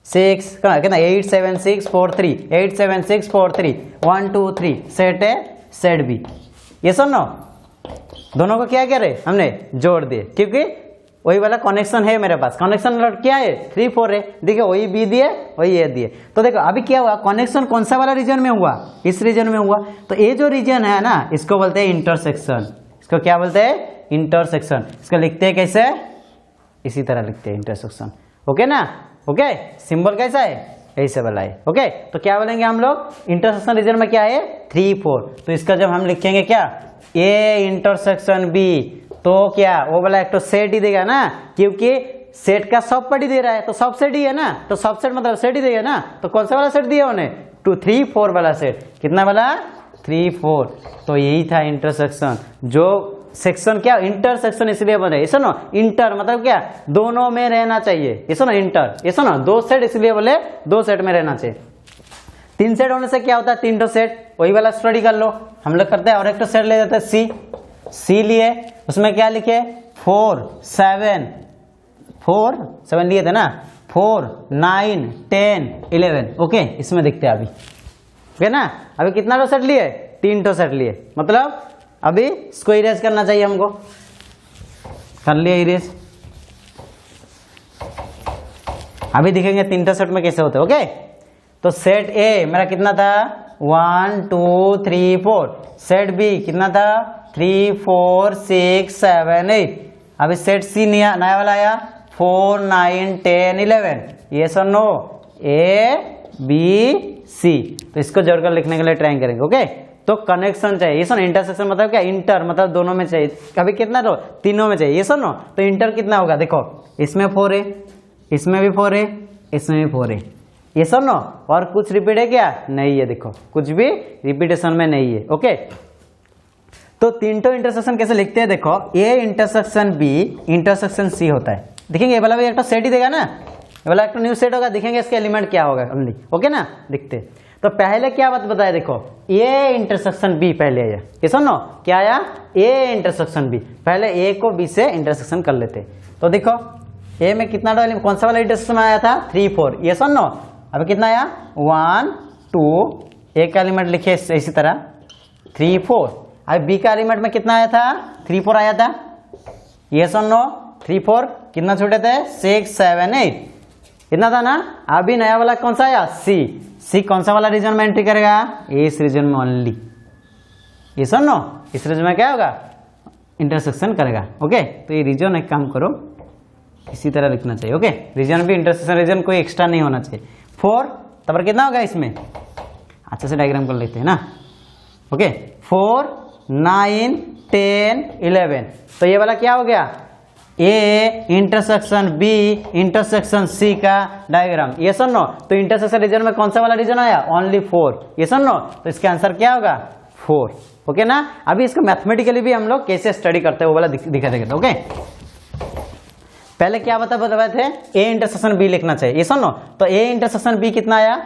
6 कितना 8 7 6 4 3 8 7 6 4 3 1 2 3, सेट ए सेट बी। ये सुनो, दोनों को क्या करे हमने जोड़ दिए, क्योंकि वही वाला कनेक्शन है मेरे पास। कनेक्शन क्या है 3 4 है, देखिए वही बी दिए वही ए दिए। तो देखो अभी क्या हुआ, कनेक्शन कौन सा वाला रीजन में हुआ, इस रीजन में हुआ। तो ये जो रीजन है ना इसको बोलते हैं इंटरसेक्शन। इसको क्या बोलते हैं, इंटरसेक्शन। इसको लिखते हैं कैसे, इसी तरह लिखते हैं इंटरसेक्शन। ओके ना, ओके। सिंबल कैसा है, ऐसे वाला है। ओके, तो क्या बोलेंगे हम लोग, इंटरसेक्शन रीजन में क्या है 3 4। तो इसका जब हम लिखेंगे क्या, ए इंटरसेक्शन बी, तो क्या वो वाला एक तो सेट ही देगा ना, क्योंकि सेट का सब पढ़ी दे रहा है तो सब सेट ही है ना, तो सब सेट मतलब सेट ही देगा ना। तो कौन सा वाला सेट दिया उन्हें, 2 3 4 वाला सेट। कितना वाला 3 4। तो यही था इंटरसेक्शन। जो सेक्शन क्या इंटरसेक्शन इसलिए बने, ये सुनो इंटर मतलब क्या, दोनों में रहना चाहिए। ये सुनो इंटर, ये सुनो 2 सेट इसलिए बोले 2 सेट में रहना चाहिए। 3 सेट होने से क्या होता है, 3 तो सेट, वही वाला स्टडी कर लो। हम लोग करते हैं और एक तो सेट ले जाते हैं सी लिए, उसमें क्या लिखे 4 7 लिए थे ना, 4 9 10 11। ओके, इसमें दिखते हैं अभी, ओके ना। अभी कितना तो सेट लिए, 3 तो सेट लिए, मतलब अभी इसको इरेज करना चाहिए हमको। कर लिया इरेज। अभी दिखेंगे 3 तो सेट में कैसे होते हैं। ओके, तो सेट ए मेरा कितना था 1 2 3 4। सेट बी कितना था 3 4 6 7 8। अभी सेट सी नया वाला आया 4 9 10 11। ये सर नो ए बी सी। तो इसको जोड़कर लिखने के लिए ट्राई करेंगे। ओके, तो कनेक्शन चाहिए। ये सुनो इंटरसेक्शन मतलब क्या, इंटर मतलब दोनों में चाहिए। अभी कितना तो तीनों में चाहिए। ये सुनो तो इंटर कितना होगा, देखो इसमें 4 है, इसमें भी 4 है, इसमें भी 4 है। ये सुनो और कुछ रिपीट है क्या, नहीं है, देखो कुछ भी रिपीटेशन में नहीं है। ओके, तो तीनों इंटरसेक्शन कैसे लिखते हैं, देखो A intersection B intersection C होता है। देखेंगे ये वाला भी एक तो सेट ही देगा ना, ये वाला एक तो न्यू सेट होगा, दिखेंगे इसके एलिमेंट क्या होगा ओनली। ओके ना, दिखते। तो पहले क्या बात बताया, देखो ए इंटरसेक्शन बी पहले आया। ये सुनो क्या आया, ए इंटरसेक्शन बी। पहले ए को बी से इंटरसेक्शन कर लेते। तो देखो ए में कितना कौन सा वाला इंटरसेक्शन आया था 3 4। ये सुनो अभी कितना आया 1 2, ए का एलिमेंट लिखे इसी तरह 3 4। अभी बी का एलिमेंट में कितना आया था 3 4 आया था। ये सुनो 3 4 कितना छोटे थे 6 7 8, कितना था ना। अभी नया वाला कौन सा आया सी कौन सा वाला रीजन में एंट्री करेगा, इस रीजन में ओनली। ये सुनो इस रीजन में क्या होगा, इंटरसेक्शन करेगा। ओके, तो ये रीजन एक काम करो इसी तरह लिखना चाहिए। ओके, रीजन भी इंटरसेक्शन रीजन कोई एक्स्ट्रा नहीं होना चाहिए। 4 तब कितना होगा इसमें, अच्छे से डायग्राम कर लेते हैं ना। ओके, 4 9 10 11। तो ये वाला क्या हो गया, A intersection B intersection C का डायग्राम। ये सुनो तो इंटरसेक्शन रीजन में कौन सा वाला रीजन आया, ओनली 4। ये सुनो तो इसका आंसर क्या होगा 4। ओके ना। अभी इसको मैथमेटिकली भी हम लोग कैसे स्टडी करते हैं वो वाला दिखा देंगे। ओके, पहले क्या बताए थे, ए इंटरसेक्शन बी लिखना चाहिए। ये सुनो तो ए इंटरसेक्शन बी कितना आया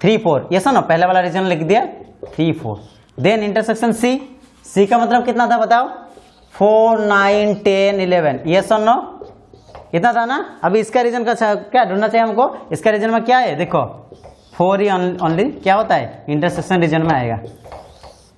3 4। ये सुनो पहले वाला रीजन लिख दिया 3 4। देन इंटरसेक्शन सी का मतलब कितना था बताओ 4 9 10 11। ये सुनो इतना था ना। अभी इसका रीजन का क्या ढूंढना चाहिए हमको, इसका रीजन में क्या है, देखो 4 ही ओनली क्या होता है इंटरसेक्शन रीजन में आएगा।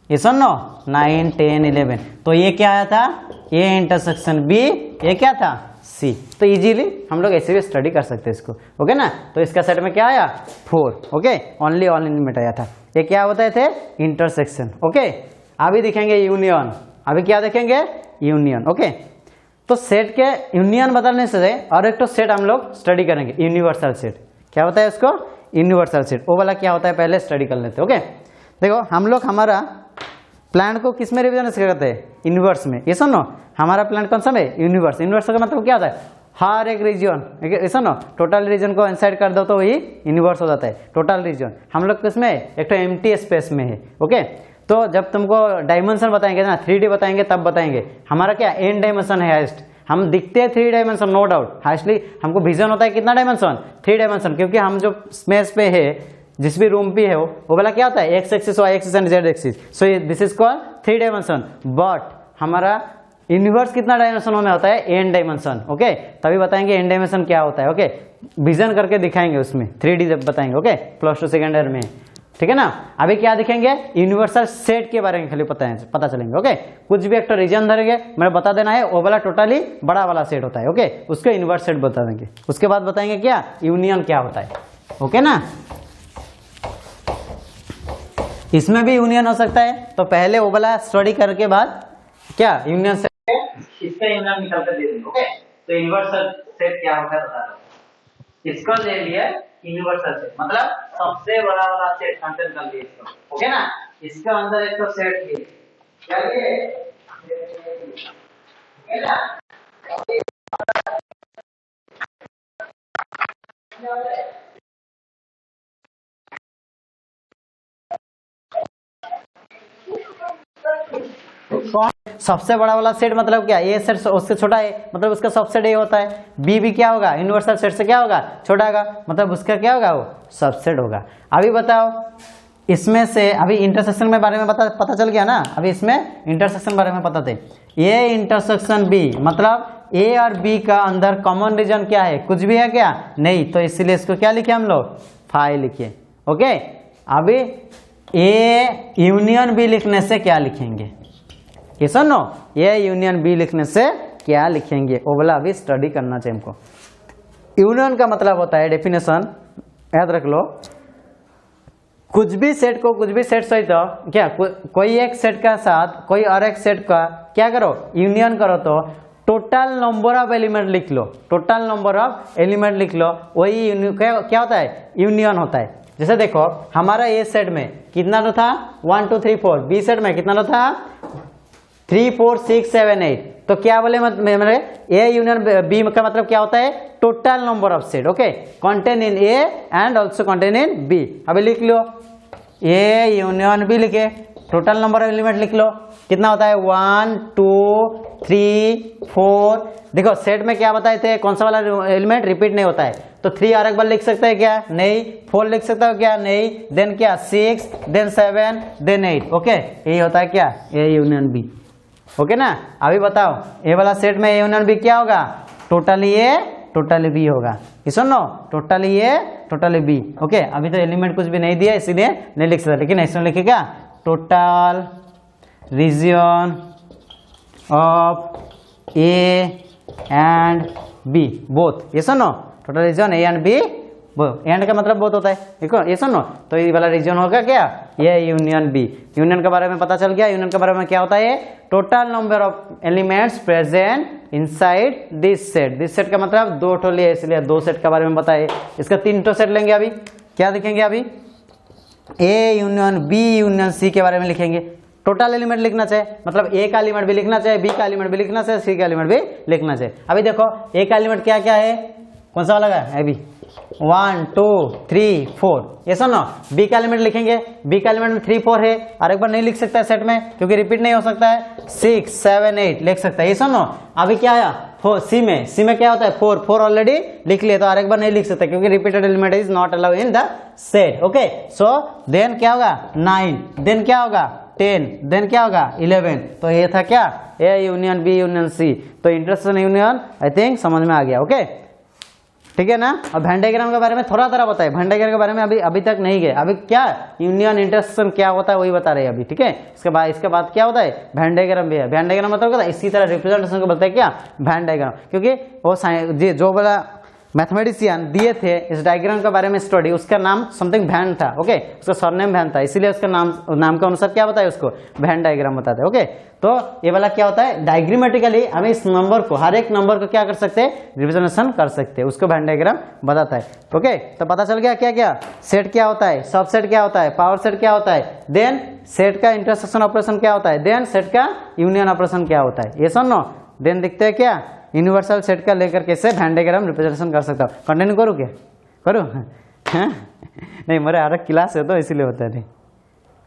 ये सुनो 9 10 11। तो ये क्या आया था ए इंटरसेक्शन बी, ये क्या था सी। तो इजीली हम लोग ऐसे भी स्टडी कर सकते हैं इसको। ओके ना। तो इसका सेट में क्या आया 4। ओके, ओनली ऑल एलिमेंट आया था। ये क्या होता थे इंटरसेक्शन। ओके, अभी दिखेंगे यूनियन। अभी क्या देखेंगे यूनियन। ओके, तो सेट के यूनियन बदलने से और एक तो सेट हम लोग स्टडी करेंगे यूनिवर्सल सेट। क्या होता है उसको, यूनिवर्सल सेट। वो वाला क्या होता है पहले स्टडी कर लेते। ओके, देखो हम लोग हमारा प्लांट को किस में रिविजन करते हैं, यूनिवर्स में। ये सुनो हमारा प्लांट कौन सा है, यूनिवर्स। यूनिवर्स का मतलब क्या होता है, हर एक रीजन। ऐसा ना टोटल रीजन को इनसाइड कर दो तो वही यूनिवर्स हो जाता है टोटल रीजन। हम लोग किसमें एक तो एम्प्टी स्पेस में है। ओके, तो जब तुमको डायमेंशन बताएंगे ना 3D बताएंगे तब बताएंगे। हमारा क्या एन डायमेंशन है हाइस्ट, हम दिखते हैं 3 डायमेंशन नो डाउट। हाइस्टली हमको विजन होता है कितना डायमेंशन 3 डायमेंशन, क्योंकि हम जो स्पेस पे है जिस भी रूम पे है वो वाला क्या होता है X axis Y axis and Z axis. So this is called 3 dimension. But हमारा यूनिवर्स कितना डायमेंशन में होता है, एन डायमेंशन। ओके, तभी बताएंगे एन डायमेंशन क्या होता है। ओके, विजन करके दिखाएंगे उसमें 3D जब बताएंगे। ओके, +2 सेकेंड ईयर में। ठीक है ना। अभी क्या दिखेंगे, यूनिवर्सल सेट के बारे में खाली पता चलेंगे। ओके, कुछ भी एक रीजन धरेंगे, मैंने बता देना है वो वाला टोटली बड़ा वाला सेट होता है। ओके, उसको यूनिवर्स सेट बता देंगे। उसके बाद बताएंगे क्या यूनियन क्या होता है। ओके ना, इसमें भी यूनियन हो सकता है, तो पहले वो वाला स्टडी करके बाद क्या यूनियन सेट, इसका यूनियन निकाल कर दे देंगे। ओके, तो यूनिवर्सल सेट क्या होता है बता दो। इसको ले लिए यूनिवर्सल सेट, मतलब सबसे बड़ा वाला सेट कंटेन कर लिए इसको। ओके ना, इसका अंदर एक तो सेट लिए क्या लिए, ओके ना। सबसे बड़ा वाला सेट मतलब क्या, ए सेट उससे छोटा है, मतलब उसका सबसेट ए होता है। बी भी क्या होगा, यूनिवर्सल सेट से क्या होगा, छोटा होगा, मतलब उसका क्या होगा, वो सबसेट होगा। अभी बताओ इसमें से, अभी इंटरसेक्शन में बारे में पता चल गया ना। अभी इसमें इंटरसेक्शन बारे में पता थे, ए इंटरसेक्शन बी, मतलब ए और बी का अंदर कॉमन रीजन क्या है, कुछ भी है क्या, नहीं, तो इसलिए इसको क्या लिखे हम लोग, फाई लिखिए। ओके, अभी ए यूनियन बी लिखने से क्या लिखेंगे, ये सुनो, ये यूनियन बी लिखने से क्या लिखेंगे, वो वाला अभी स्टडी करना चाहिए हमको। यूनियन का मतलब होता है, डेफिनेशन याद रख लो, कुछ भी सेट को कुछ भी सेट सहित क्या कोई एक सेट का साथ कोई और एक सेट का क्या करो, यूनियन करो, तो टोटल नंबर ऑफ एलिमेंट लिख लो, टोटल नंबर ऑफ एलिमेंट लिख लो, वही क्या होता है, यूनियन होता है। जैसे देखो हमारा ए सेट में कितना तो था 1 2 3 4, बी सेट में कितना तो था 3 4 6 7 8, तो क्या बोले मेरे ए यूनियन बी का मतलब क्या होता है, total number of set. Okay, contain in A and also contain in B. अभी लिख लो ए यूनियन बी, लिखे टोटल नंबर ऑफ एलिमेंट लिख लो, कितना होता है 1 2 3 4। देखो सेट में क्या बताए थे, कौन सा वाला एलिमेंट रिपीट नहीं होता है, तो 3 और एक बार लिख सकते हैं क्या, नहीं, 4 लिख सकता हो क्या, नहीं, देन क्या 6, देन 7, देन 8। ओके, यही होता है क्या, ए यूनियन बी। ओके ना। अभी बताओ ए वाला सेट में ए यूनियन बी क्या होगा, टोटली ए टोटली बी होगा, ये सुनो, totally a totally B. Okay, अभी तो एलिमेंट कुछ भी नहीं दिया इसीलिए नहीं लिख सकता, लेकिन इसमें लिखेगा total region of A and B both, ये सुनो, total region A and B, and का मतलब बोथ होता है, देखो ये सुनो, तो ये वाला रीजन होगा क्या, ये यूनियन बी। यूनियन के बारे में पता चल गया, यूनियन के बारे में क्या होता है, total number of elements present inside this set. This set का मतलब 2 ठो लिए, इसलिए 2 सेट के बारे में बताए। इसका 3 ठो सेट लेंगे, अभी क्या लिखेंगे, अभी A union B union C के बारे में लिखेंगे। टोटल एलिमेंट लिखना चाहिए, मतलब ए का एलिमेंट भी लिखना चाहिए, बी का एलिमेंट भी लिखना चाहिए, सी का एलिमेंट भी लिखना चाहिए। अभी देखो ए का एलिमेंट क्या क्या है, कौन सा वाला है, अभी 1 2 3 4, ये सुनो। बी का एलिमेंट लिखेंगे, बी का एलिमेंट में 3 4 है, और एक बार नहीं लिख सकता है सेट में क्योंकि रिपीट नहीं हो सकता है, 6 7 8 लिख सकता है, ये सुनो। अभी क्या आया, सी में क्या होता है 4 ऑलरेडी लिख लिया, तो और एक बार नहीं लिख सकता क्योंकि repeated element is not allow in the set. Okay, so then क्या होगा 9, देन क्या होगा 10, देन क्या होगा 11। तो ये था क्या, A union B union C. तो इंटरसेक्शन यूनियन आई थिंक समझ में आ गया। ओके, ठीक है ना। और वेन डायग्राम के बारे में थोड़ा बताए, वेन डायग्राम के बारे में अभी तक नहीं गए, अभी क्या यूनियन इंटरसेक्शन क्या होता है वही बता रहे हैं अभी, ठीक है। इसके बाद क्या होता है, वेन डायग्राम भी है। वेन डायग्राम मतलब क्या, इसी तरह रिप्रेजेंटेशन को बोलते हैं क्या, वेन डायग्राम, क्योंकि वो जो वाला मैथमेटिशियन दिए थे इस डायग्राम के बारे में स्टडी, उसका नाम समथिंग वैन था। ओके, उसका सरनेम वैन था, इसीलिए उसका नाम के अनुसार क्या बताया, उसको वेन डायग्राम बताते हैं। ओके, तो ये वाला क्या होता है, डायग्रामेटिकली हमें इस नंबर को, हर एक नंबर को क्या कर सकते हैं, रिप्रेजेंटेशन कर सकते हैं, उसको वेन डायग्राम बताता है। ओके, तो पता चल गया क्या क्या, सेट क्या होता है, सबसेट क्या होता है, पावर सेट क्या होता है, देन सेट का इंटरसेक्शन ऑपरेशन क्या होता है, देन सेट का यूनियन ऑपरेशन क्या होता है, ये सुनो। देन दिखते हैं क्या, यूनिवर्सल सेट का लेकर कैसे वेन डायग्राम रिप्रेजेंटेशन कर सकता हूँ। कंटिन्यू करूँ क्या, करूँ नहीं, मेरे अलग क्लास है तो इसीलिए होता है,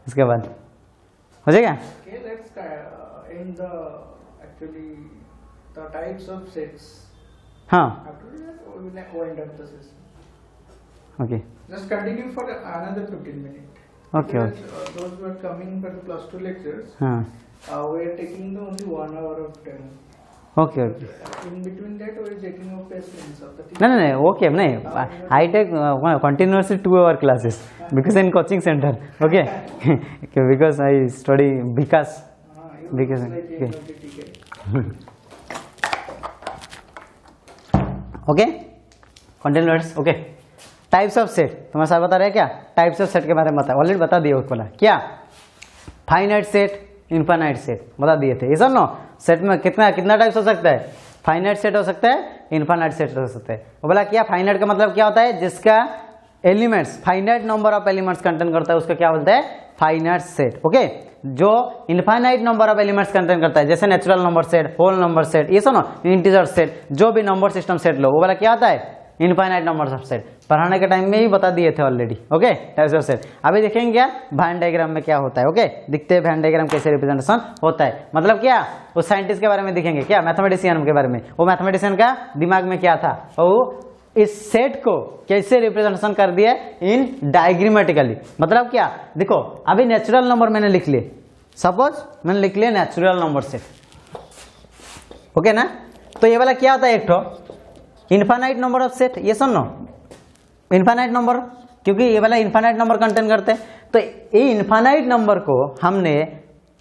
इसके बाद हो जाएगा। Okay, let's end the actually the types of sets. हाँ, After that, we will wind up the session. Okay, Just continue for another 15 minutes. Okay, Because, those who are coming for the +2 lectures, हाँ we are taking the only 1 hour of time. Okay okay, In between that, we are checking of patients of the नहीं नहीं okay नहीं, I take continuously 2 hour classes because in coaching centre, okay because I study Vikas because because okay continuous, okay types of set तुम्हारे साथ बता रहे हैं क्या, types of set के बारे में बता, ऑलरेडी बता दिए उसको ना क्या, फाइनाइट सेट, इनफाइनाइट सेट बता दिए थे, ये सब नो सेट में कितना कितना टाइप्स हो सकता है, फाइनाइट सेट हो सकता है, इनफाइनाइट सेट हो सकता है। वो बोला क्या, फाइनाइट का मतलब क्या होता है, जिसका elements finite number of elements contain करता है उसका क्या बोलते हैं, फाइनाइट सेट, ओके। जो infinite number of elements contain करता है जैसे natural number set, whole number set, ये सुनो इंटीजर सेट, जो भी नंबर सिस्टम सेट लो वो वाला क्या होता है, इनफाइनाइट नंबर ऑफ सेट। पढ़ाने के टाइम में ही बता दिए थे already, okay types of set. अभी देखेंगे क्या वैन डायग्राम में क्या होता है, ओके दिखते हैं वैन डायग्राम कैसे रिप्रेजेंटेशन होता है, मतलब क्या वो साइंटिस्ट के बारे में दिखेंगे, क्या मैथमेटिशियन के बारे में, वो मैथमेटिशियन का दिमाग में क्या था, वो इस सेट को कैसे रिप्रेजेंटेशन कर दिया इन डायग्रामेटिकली, मतलब क्या देखो अभी नेचुरल नंबर मैंने लिख लिए, सपोज मैंने लिख लिया नेचुरल नंबर सेट, ओके ना, तो ये वाला क्या होता है एक ठो इनफाइनाइट नंबर ऑफ सेट, ये सुनो इनफाइनाइट नंबर, क्योंकि ये वाला इनफाइनाइट नंबर कंटेन करते हैं, तो ये इनफाइनाइट नंबर को हमने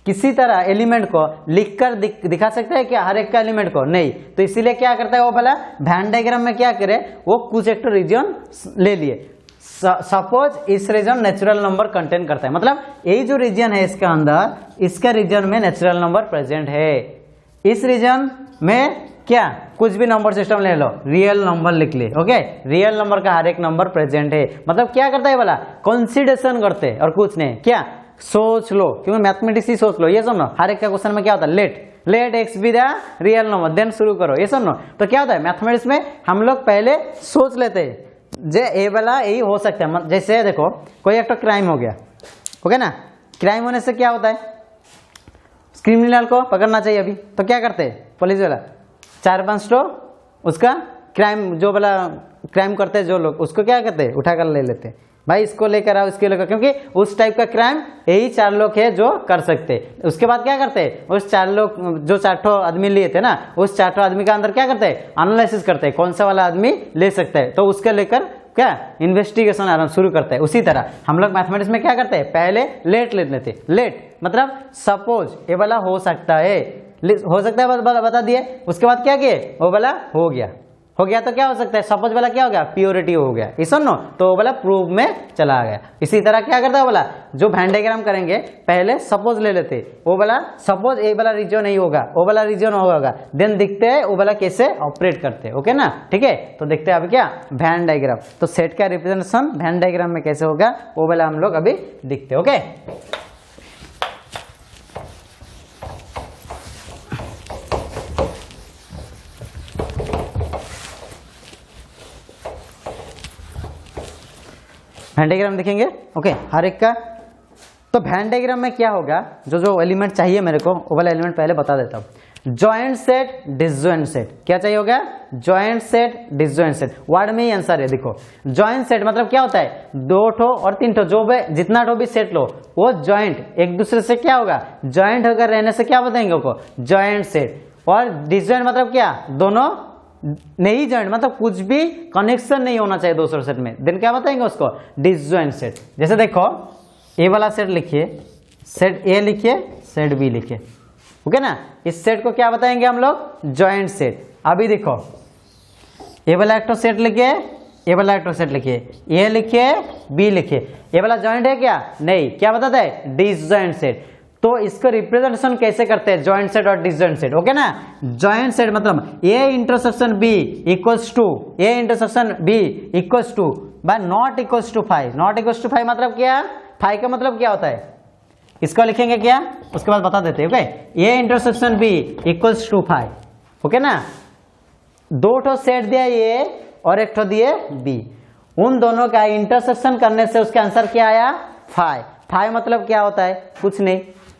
किसी तरह एलिमेंट को लिखकर दिखा सकते हैं क्या, हर एक का एलिमेंट को नहीं, तो इसीलिए क्या करता है वो वाला वैन डायग्राम में क्या करे, वो कुछ एक रीजन ले लिए, सपोज इस रीजन नेचुरल नंबर कंटेन करता है, मतलब यही जो रीजन है इसके अंदर, इसका रीजन में नेचुरल नंबर प्रेजेंट है, इस रीजन में क्या कुछ भी नंबर सिस्टम ले लो, रियल नंबर लिख ले, ओके रियल नंबर का हर एक नंबर प्रेजेंट है, मतलब क्या करता है वाला कंसीडरेशन करते हैं और कुछ नहीं, क्या सोच लो, क्योंकि मैथमेटिक्स ही सोच लो, ये सुनो हर एक का क्वेश्चन में क्या होता है, let X be the real number then शुरू करो, ये सुनो, तो क्या होता है मैथमेटिक्स में हम लोग पहले सोच लेते हैं जे ए वाला यही हो सकता है, जैसे देखो कोई एक तो क्राइम हो गया, ओके ना, क्राइम होने से क्या होता है, क्रिमिनल को पकड़ना चाहिए अभी, तो क्या करते हैं पुलिस वाला 4-5 तो उसका क्राइम जो वाला क्राइम करते हैं जो लोग उसको क्या करते हैं उठा कर ले लेते हैं, भाई इसको लेकर आओ इसके लेकर, क्योंकि उस टाइप का क्राइम यही 4 लोग है जो कर सकते हैं। उसके बाद क्या करते हैं उस 4 लोग जो 4 आदमी लिए थे ना, उस 4 आदमी का अंदर क्या करते हैं एनालिसिस करते हैं कौन सा वाला आदमी ले सकता है, तो उसके लेकर क्या इन्वेस्टिगेशन आराम शुरू करते हैं। उसी तरह हम लोग मैथमेटिक्स में क्या करते हैं पहले लेट लेते, लेट मतलब सपोज ये वाला हो सकता है, बता दिए, उसके बाद क्या किए वो वाला हो गया तो क्या हो सकता है, सपोज वाला क्या हो गया प्योरिटी हो गया, ये सुनो तो वो वाला प्रूफ में चला गया। इसी तरह क्या करता है वाला जो वैन डायग्राम करेंगे पहले सपोज ले लेते, वो वाला सपोज ए वाला रीजन नहीं होगा वो वाला रीजन होगा, देन दिखते हैं वो वाला कैसे ऑपरेट करते हैं, ओके ना, ठीक है। तो देखते हैं अभी क्या वैन डायग्राम, तो सेट का रिप्रेजेंटेशन वैन डायग्राम में कैसे होगा वो वाला हम लोग अभी दिखते हैं, ओके। वैन डायग्राम देखेंगे, ओके हर एक का। तो वैन डायग्राम में क्या होगा, जो एलिमेंट चाहिए मेरे को वो वाला एलिमेंट पहले बता देता हूँ। जॉइंट सेट डिसजॉइंट सेट, क्या चाहिए होगा joint set disjoint set, word में ही आंसर है। देखो जॉइंट सेट मतलब क्या होता है 2 ठो और 3 ठो, जो जितना ठो भी सेट लो वो जॉइंट एक दूसरे से क्या होगा जॉइंट होकर रहने से क्या बताएंगे उसको जॉइंट सेट। और डिसजॉइंट मतलब क्या दोनों नहीं जॉइंट, मतलब कुछ भी कनेक्शन नहीं होना चाहिए दूसरे सेट में, देन क्या बताएंगे उसको डिसजॉइंट सेट। जैसे देखो ए वाला सेट लिखिए, सेट ए लिखिए, सेट बी लिखिए, ओके ना, इस सेट को क्या बताएंगे हम लोग जॉइंट सेट। अभी देखो ए वाला एक सेट लिखिए, ए वाला एक सेट लिखिए, ए लिखिए बी लिखिए, ये वाला जॉइंट है क्या नहीं, क्या बताता है डिसजॉइंट सेट। तो इसको रिप्रेजेंटेशन कैसे करते हैं जॉइंट सेट और डिसजॉइंट सेट, ओके ना। जॉइंट सेट मतलब A intersection B equals to A intersection B equals to by not equals to 5, not equals to 5 मतलब क्या, 5 का मतलब क्या होता है, इसको लिखेंगे क्या उसके बाद बता देते हैं, okay. A intersection B equals to 5, okay ना। 2 ठो सेट दिया ए और 1 ठो दिए बी, उन दोनों का इंटरसेक्शन करने से उसका आंसर क्या आया 5। 5 मतलब क्या होता है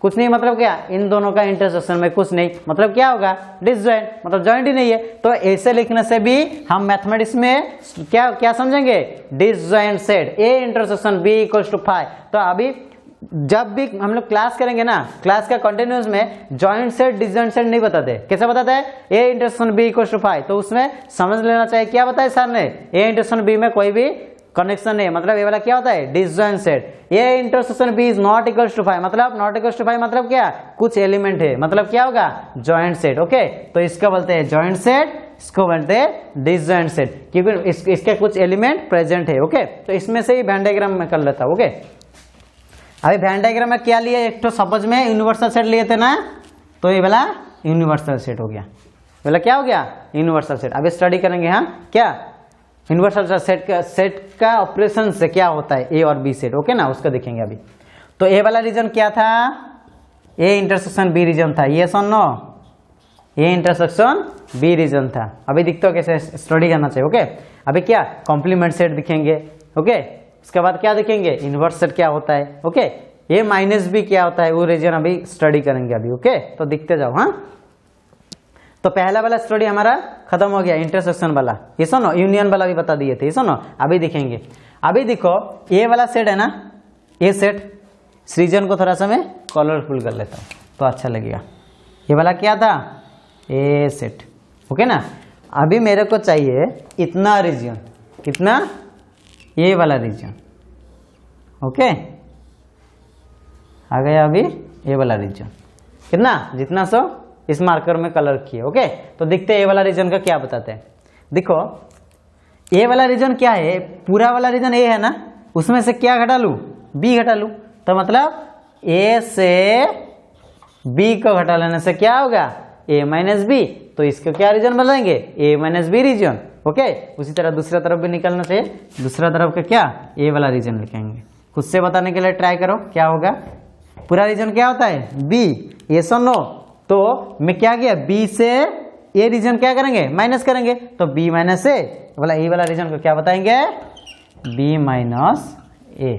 कुछ नहीं मतलब क्या इन दोनों का इंटरसेक्शन में कुछ नहीं मतलब क्या होगा डिसजॉइंट, मतलब जॉइंट ही नहीं है। तो ऐसे लिखने से भी हम मैथमेटिक्स में क्या समझेंगे disjoint set A intersection B equals to 5। तो अभी जब भी हम लोग क्लास करेंगे ना, क्लास का कंटिन्यूस में जॉइंट सेट डिसजॉइंट सेट नहीं बताते। कैसे बताते हैं? A intersection B equal to 5, तो उसमें समझ लेना चाहिए क्या बताया सर ने, ए इंटरसेक्शन बी में कोई भी कनेक्शन नहीं है, मतलब ये वाला क्या होता है? Disjoint set. A intersection B is not equal to 5, मतलब नॉट इक्वल टू 5 मतलब क्या? कुछ एलिमेंट है, मतलब क्या होगा? Joint set. ओके, तो इसका बोलते हैं जॉइंट सेट, इसको बोलते हैं डिसजॉइंट सेट, क्योंकि इसके कुछ एलिमेंट प्रेजेंट है। ओके, तो इसमें से ही वेन डायग्राम में कर लेता हूं। ओके, अभी वेन डायग्राम में क्या लिया? एक तो सपोज में यूनिवर्सल सेट लिए थे ना, तो ये वाला यूनिवर्सल सेट हो गया। बोला क्या हो गया? Universal set. अभी स्टडी करेंगे हम क्या यूनिवर्सल सेट का ऑपरेशन से क्या होता है, ए और बी सेट। ओके ना, उसको देखेंगे अभी। तो ए वाला रीजन क्या था? ए इंटरसेक्शन बी रीजन था। ये सुनो, ए इंटरसेक्शन बी रीजन था। अभी दिखते हो कैसे स्टडी करना चाहिए। ओके, अभी क्या कॉम्प्लीमेंट सेट दिखेंगे। ओके, उसके बाद क्या देखेंगे? इनवर्स सेट क्या होता है। ओके, ए माइनस बी क्या होता है, वो रीजन अभी स्टडी करेंगे अभी। ओके, तो दिखते जाओ। हाँ, तो पहला वाला स्टडी हमारा खत्म हो गया, इंटरसेक्शन वाला। ये सुनो, यूनियन वाला भी बता दिए थे। ये सुनो, अभी दिखेंगे। अभी देखो, ए वाला सेट है ना, ए सेट, इस रीजन को थोड़ा सा मैं कलरफुल कर लेता हूँ तो अच्छा लगेगा। ये वाला क्या था? ए सेट। ओके ना, अभी मेरे को चाहिए इतना रीजन, कितना? ये वाला रीजन। ओके, आ गया अभी ये वाला रीजन, कितना? जितना सो इस मार्कर में कलर किए। ओके, तो देखते हैं ये वाला रीजन का क्या बताते हैं। देखो, ये वाला रीजन क्या है? पूरा वाला रीजन ए है ना, उसमें से क्या घटा लूं? बी घटा लूं। तो मतलब ए से बी को घटा लेने से क्या होगा? ए माइनस बी। तो इसको क्या रीजन बनाएंगे? ए माइनस बी रीजन। ओके, उसी तरह दूसरा तरफ भी निकलना चाहिए। दूसरा तरफ का क्या? ए वाला रीजन लिखेंगे। खुद से बताने के लिए ट्राई करो क्या होगा। पूरा रीजन क्या होता है? बी। ये सुनो, तो मैं क्या किया? बी से ए रीजन क्या करेंगे? माइनस करेंगे। तो बी माइनस ए वाला, ए वाला रीजन को क्या बताएंगे? बी माइनस ए।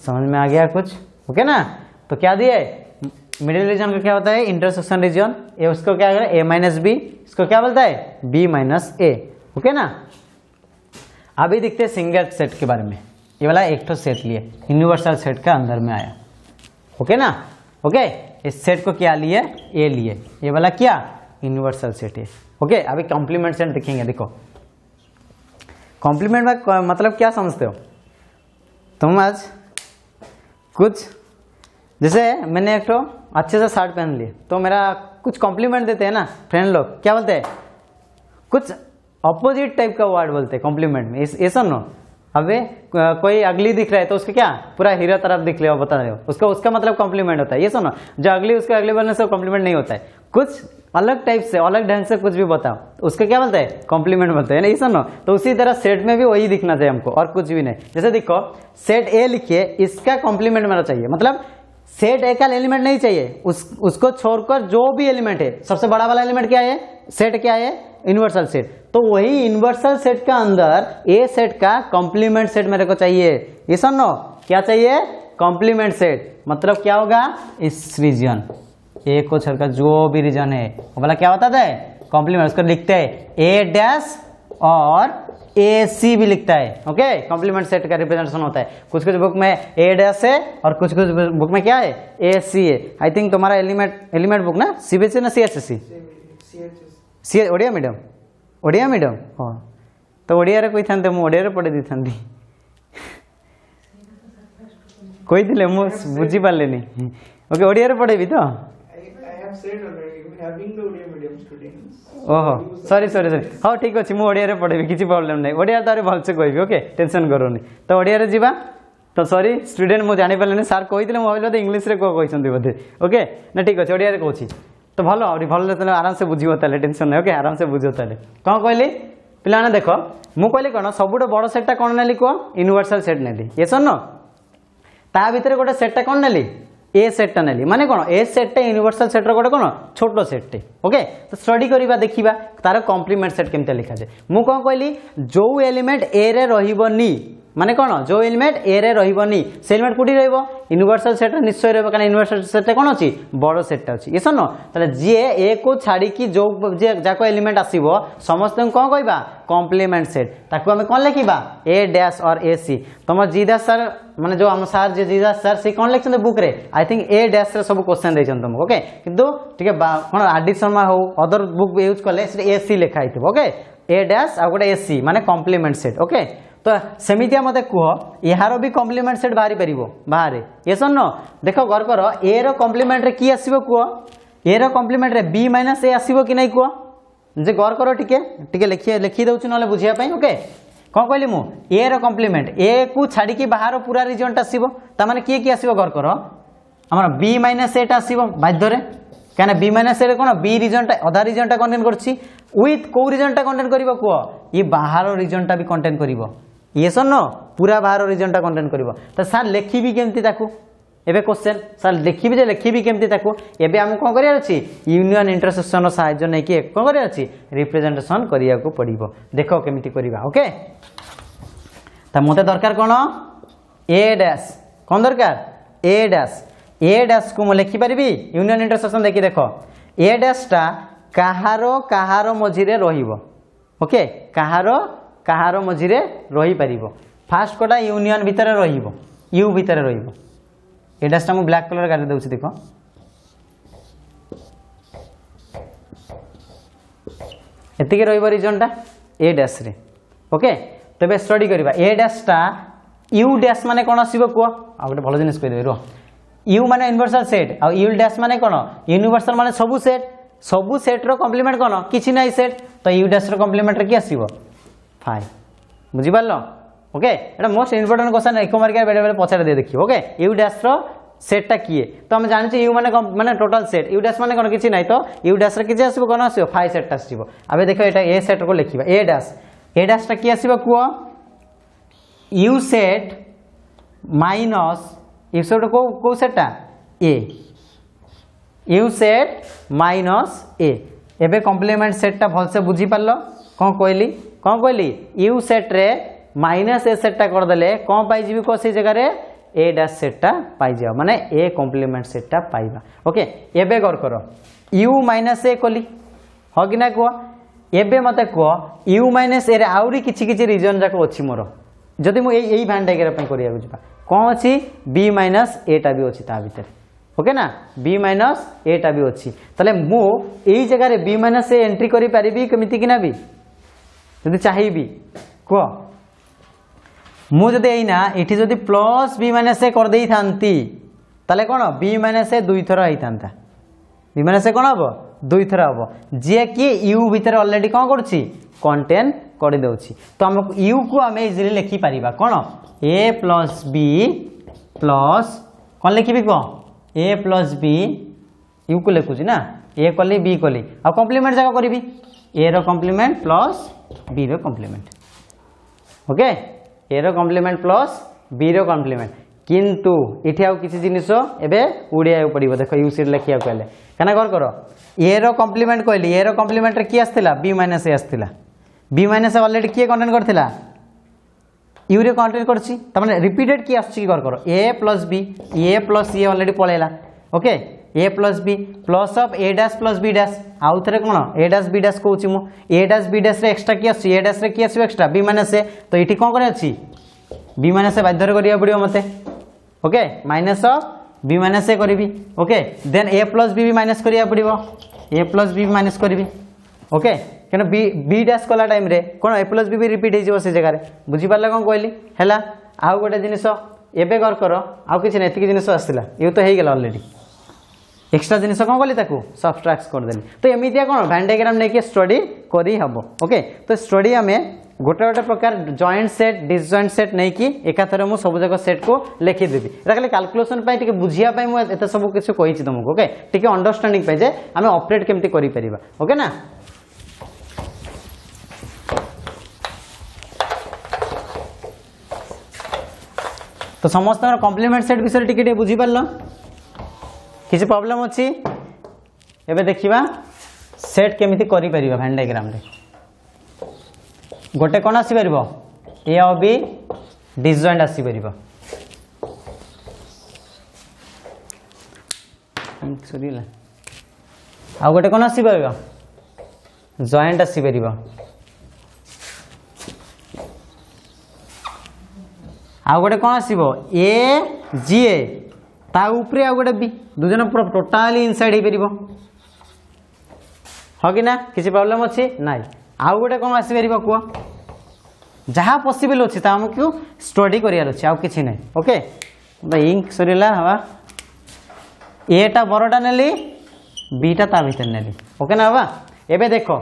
समझ में आ गया कुछ? ओके ना, तो क्या दिए? मिडिल रीजन का क्या होता है? Intersection reason. ए उसको क्या करें? ए माइनस बी। इसको क्या बोलता है? बी माइनस ए। ओके ना, अभी देखते हैं सिंगल सेट के बारे में। ये वाला एक तो सेट लिए, यूनिवर्सल सेट का अंदर में आया। ओके ना, ओके, इस सेट को क्या लिए? ए लिए। ये वाला क्या? यूनिवर्सल सेट है। ओके, अभी कॉम्प्लीमेंट सेट देखेंगे। देखो, कॉम्प्लीमेंट में मतलब क्या समझते हो तुम? आज कुछ जैसे मैंने एक तो अच्छे से शर्ट पहन लिए, तो मेरा कुछ कॉम्प्लीमेंट देते हैं ना फ्रेंड लोग, क्या बोलते हैं? कुछ अपोजिट टाइप का वर्ड बोलते हैं कॉम्प्लीमेंट में। ये सुनो, अबे कोई अगली दिख रहा है तो उसके क्या पूरा हीरो तरफ दिख रहे हो, बता रहे हो, उसका मतलब कॉम्प्लीमेंट होता है। ये सुनो, जो अगली उसके अगले बोलने से कॉम्प्लीमेंट नहीं होता है। कुछ अलग टाइप से, अलग ढंग से कुछ भी बताओ, उसका क्या बोलते हैं? कॉम्प्लीमेंट बोलते हैं ना। ये सुनो, तो उसी तरह सेट में भी वही दिखना चाहिए हमको, और कुछ भी नहीं। जैसे देखो, सेट ए लिखिए, इसका कॉम्प्लीमेंट मेरा चाहिए, मतलब सेट ए का एलिमेंट नहीं चाहिए, उसको छोड़कर जो भी एलिमेंट है, सबसे बड़ा वाला एलिमेंट क्या है? सेट क्या है? Universal set. तो वही यूनिवर्सल सेट का अंदर ए सेट का कॉम्प्लीमेंट सेट मेरे को चाहिए। ये सुनो, क्या चाहिए? Complement set. मतलब क्या होगा? इस रीजन ए को छोड़कर जो भी रीजन है वो वाला क्या होता है? कॉम्प्लीमेंट। उसको लिखते हैं ए डैश और ए सी भी लिखता है। ओके, कॉम्प्लीमेंट सेट का रिप्रेजेंटेशन होता है। कुछ कुछ बुक में ए डैश है और कुछ कुछ बुक में क्या है? ए सी है। आई थिंक तुम्हारा एलिमेंट बुक ना सीबीएसई ना सीएचएससी? सी ओडिया मीडियम, ओडिया मीडियम। हाँ, तो ओडिया कोई था, मुझे ओडिया पढ़े दी था कोई दिले मु बुझी पारे। ओके, ओडिया पढ़े भी तो। ओहो, सॉरी हाँ ठीक अच्छे, मुझे ओडिया पढ़ेबी, किसी प्रॉब्लम नहीं। ओडिया तो भलसे कहबी। ओके, टेंशन करोनी। तो ओडिया जीवा। तो सॉरी स्टूडेंट मुझे जानी पारे सार कहते मुझे भाई इंग्लीश रे कहते बोधे। ओके ना, ठीक अच्छे, ओडिया कहूँ तो भल भल आराम से बुझे, टेंशन नहीं। ओके, आराम से बुझ। कौन कहली पिला देख, मुझे कहली कौन सबुठ बड़ सेटा कौन नेली कह? यूनिवर्सल सेट नेली। ये सुन, ता भीतर गोटे सेटा कौन नेली? ए सेटा नेली। माने कौन? ए सेटा यूनिवर्सल सेटर गोटे कौन छोट सेट। ओके, तो स्टडी करवा, देखा तार कॉम्प्लीमेंट सेट केमती लिखा जाए। मुझे कौन कहली? जो एलिमेंट ए रे रहिबनी माने कौन जो एलिमेंट ए रे रहिबनी से एलिमेंट कोठी रहइबो यूनिवर्सल सेट रे निश्चय रहइबो कारण यूनिवर्सल सेट रे कोन अछि बड़ सेटटा अछि यस नो तले जे ए को छाड़ी की जो जे जाको एलिमेंट आसीबो समस्त कोन कहबा कॉम्प्लीमेंट सेट ताको हमें कोन लिखिबा ए डैश और ए सी तम जीदा सर माने जो हम सर जे जीदा सर से कोन लिखछन बुक रे आई थिंक ए डैश रे सब क्वेश्चन दैछन तुमको ओके किंतु ठीक है कोन एडिशन मा हो अदर बुक यूज करले से ए सी लिखा आइथिबो ओके ए डैश आ गोटे ए सी माने कॉम्प्लीमेंट सेट ओके तो सेमितिया मते कह यार भी कॉम्प्लीमेंट सेट बाहरी परिबो बाहर ये सुन देख घर कर ए रो कॉम्प्लीमेंट रे की आसीबो कह ए रो कॉम्प्लीमेंट रे बी माइनस ए आसीबो कि नहीं कह जे गौर कर टिके लिखी दउछु नले बुझिया पई ओके कौन कहली मु ए रो कॉम्प्लीमेंट ए को छाड़ी की बाहर पूरा रीजन टा आसीबो त माने की आसीबो गौर कर हमर बी माइनस ए टा आसीबो बाध्य रे कहना बी माइनस ए रे कोन बी रीजन टा आधा रीजन टा कंटेन करछि विथ को रीजन टा कंटेन करिवो कह ये बाहर रीजन टा भी कंटेन करिवो ये सुन पूरा बाहर रीजन टा कंटेन करिवो त सर लिखिबी केमती ताकू एबे क्वेश्चन सर लिखिबी जे लिखिबी केमती ताकू एबे हम कोन करिया अछि यूनियन इंटरसेक्शन सहाय्य नै कि कोन करिया अछि रिप्रेजेंटेशन करिया को पड़िबो देखो केमती करिबा ओके त मोते दरकार कोन ए डैश कोन दरकार ए डैश को म लिखि परिबी यूनियन इंटरसेक्शन देखि देखो ए डैश टा काहारो मझिरे रहिबो ओके काहारो मझिरे रही परिबो फास्ट कोटा यूनियन भीतर रहिबो यू भीतर रहिबो ए डैश टा मु ब्लैक कलर गाड़ी दउछि देखो एतिके रहिबो रीजन टा ए डैश रे ओके तबे स्टडी करबा ए डैश टा यू डैश माने कोन आसीबो को आ गोटे भलो जिनिस कहि देबे रो यू माने यूनिवर्सल सेट आ यू डैश माने कोन यूनिवर्सल माने सबु सेट रो कॉम्प्लीमेंट कोन किछि नै सेट तो यू डैश रो कॉम्प्लीमेंट रे की आसीबो 5 बुझी पारलो ओके एटा मोस्ट इंपोर्टेंट क्वेश्चन एक मार्क बेले बेले पछारे दे देखियो ओके यू डैश रो सेटटा किए तो हम जानि छी यू माने टोटल सेट यू डैश माने कोन किछि नै तो यू डैश रे किछि आसीबो कोन आसीबो 5 सेटटा आसीबो अबे देखो एटा ए सेट को लिखिबा ए डैश टा की आसीबो को you set minus you set को सेटटा ए यू सेट माइनस ए एबे कॉम्प्लीमेंट सेटटा भल से बुझी पारलो कोन कहली यू सेट रे माइनस ए सेटटा कर देले कोन पाई जीबी को से जगह रे ए डैश सेटटा पाई जाओ माने ए कॉम्प्लीमेंट सेटटा पाइबा ओके एबे गौर करो यू माइनस ए कोली हो कि ना को एबे मते को यू माइनस ए रे आउरी किछि रीजन जाको अछि मोर जदि मु एई भ्यान डायग्राम पे करिया बुझबा कोन अछि बी माइनस ए टा भी अछि ता भीतर ओके ना बी माइनस ए टा भी अछि तले मु एई जगह रे बी माइनस ए एंट्री करि परिबी केमिति कि ना भी जदि चाहिबी को मु जदि एइना एठी जदि प्लस बी माइनस ए कर देई थांती तले कोन बी माइनस ए दुई थर आइ थांता बी माइनस ए कोन हबो दुई थर हबो जे कि यू भीतर ऑलरेडी कोन करछि कंटेन कर दउछि तो हम यू को हम इजीली लिखि परिबा कोन a प्लस बी प्लस कोन लिखिबी को a प्लस बी यू को लिखुछि ना a कली b कली आ कॉम्प्लीमेंट जगह करिबी a रो कॉम्प्लीमेंट प्लस b रो कॉम्प्लीमेंट ओके a रो कॉम्प्लीमेंट प्लस b रो कॉम्प्लीमेंट किंतु इठी आउ किछि जिनिस एबे उडिया पड़िबो देखो यू सीट लिखिया कहले कना कर करो a रो कॉम्प्लीमेंट कहली a रो कॉम्प्लीमेंट रे की आस्थिला b माइनस a आस्थिला b माइनस ऑलरेडी किए कंटेंट करथिला यू रे कंटेंट करछि त माने रिपीटेड की आछि कर करो a प्लस a ऑलरेडी पळेला okay a plus b plus of a dash plus b dash आउ थरे कोन a डैश b डैश कहउछि मु a डैश b डैश रे एक्स्ट्रा की आछि a डैश रे की आछि एक्स्ट्रा b माइनस a तो इठी कोन करे अछि b माइनस a बाध्य करिया पड़ियो मते okay minus of b minus a करिवि okay then a plus b भी माइनस करिया पड़ियो a प्लस b माइनस करिवि ओके केन b डैश कला टाइम रे कोन a प्लस b भी रिपीट हे जिवो से जगह रे बुझी पारला कोन कहली हैला आउ गोटे जिनिस एबे कर करो आउ किछ नै एतिक जिनिस आसिला यो तो हे गेल ऑलरेडी एक्स्ट्रा जिनिस कोन कहली ताकू सबट्रैक्ट कर देली तो एमितिया कोन भ्यान डायग्राम नै के स्टडी करी हबो ओके तो स्टडी हमें गोटे गोटे प्रकार जॉइंट सेट डिसजॉइंट सेट नै कि एकाथरे मु सब जगह सेट को लिखि देबी एटा खाली कैलकुलेशन पय टिके बुझिया पय मु एते सब किछ कहि छि तुमको ओके टिके अंडरस्टैंडिंग पय जे हमें ऑपरेट केमति करि परिबा ओके ना तो समस्त कॉम्प्लीमेंट सेट विषय टिके बुझी पारलो किसी प्रॉब्लम अछि एबे देखिबा सेट केमिति करि परिबा भ्यान डायग्राम रे गोटे कोन आसी परबो a और b डिसजॉइंट आसी परिबो सरीला आ गोटे कोन आसी परिबो जॉइंट आसी परिबो आ गोटे कोन आसीबो ए जी ए ता ऊपरे आ गोटे बी दु जन पूरा टोटाली इनसाइड हे परिबो हो कि ना किसी प्रॉब्लम अच्छी नाइ आउ गोटे कौन आसी परिबो को जहाँ पॉसिबल अच्छी आमको स्टडी करियार अच्छे आउ किछि नै ओके इंक सरीला हवा एटा बड़टा नेली बीटा ता भीतर नेली ओके ना हवा एबे देखो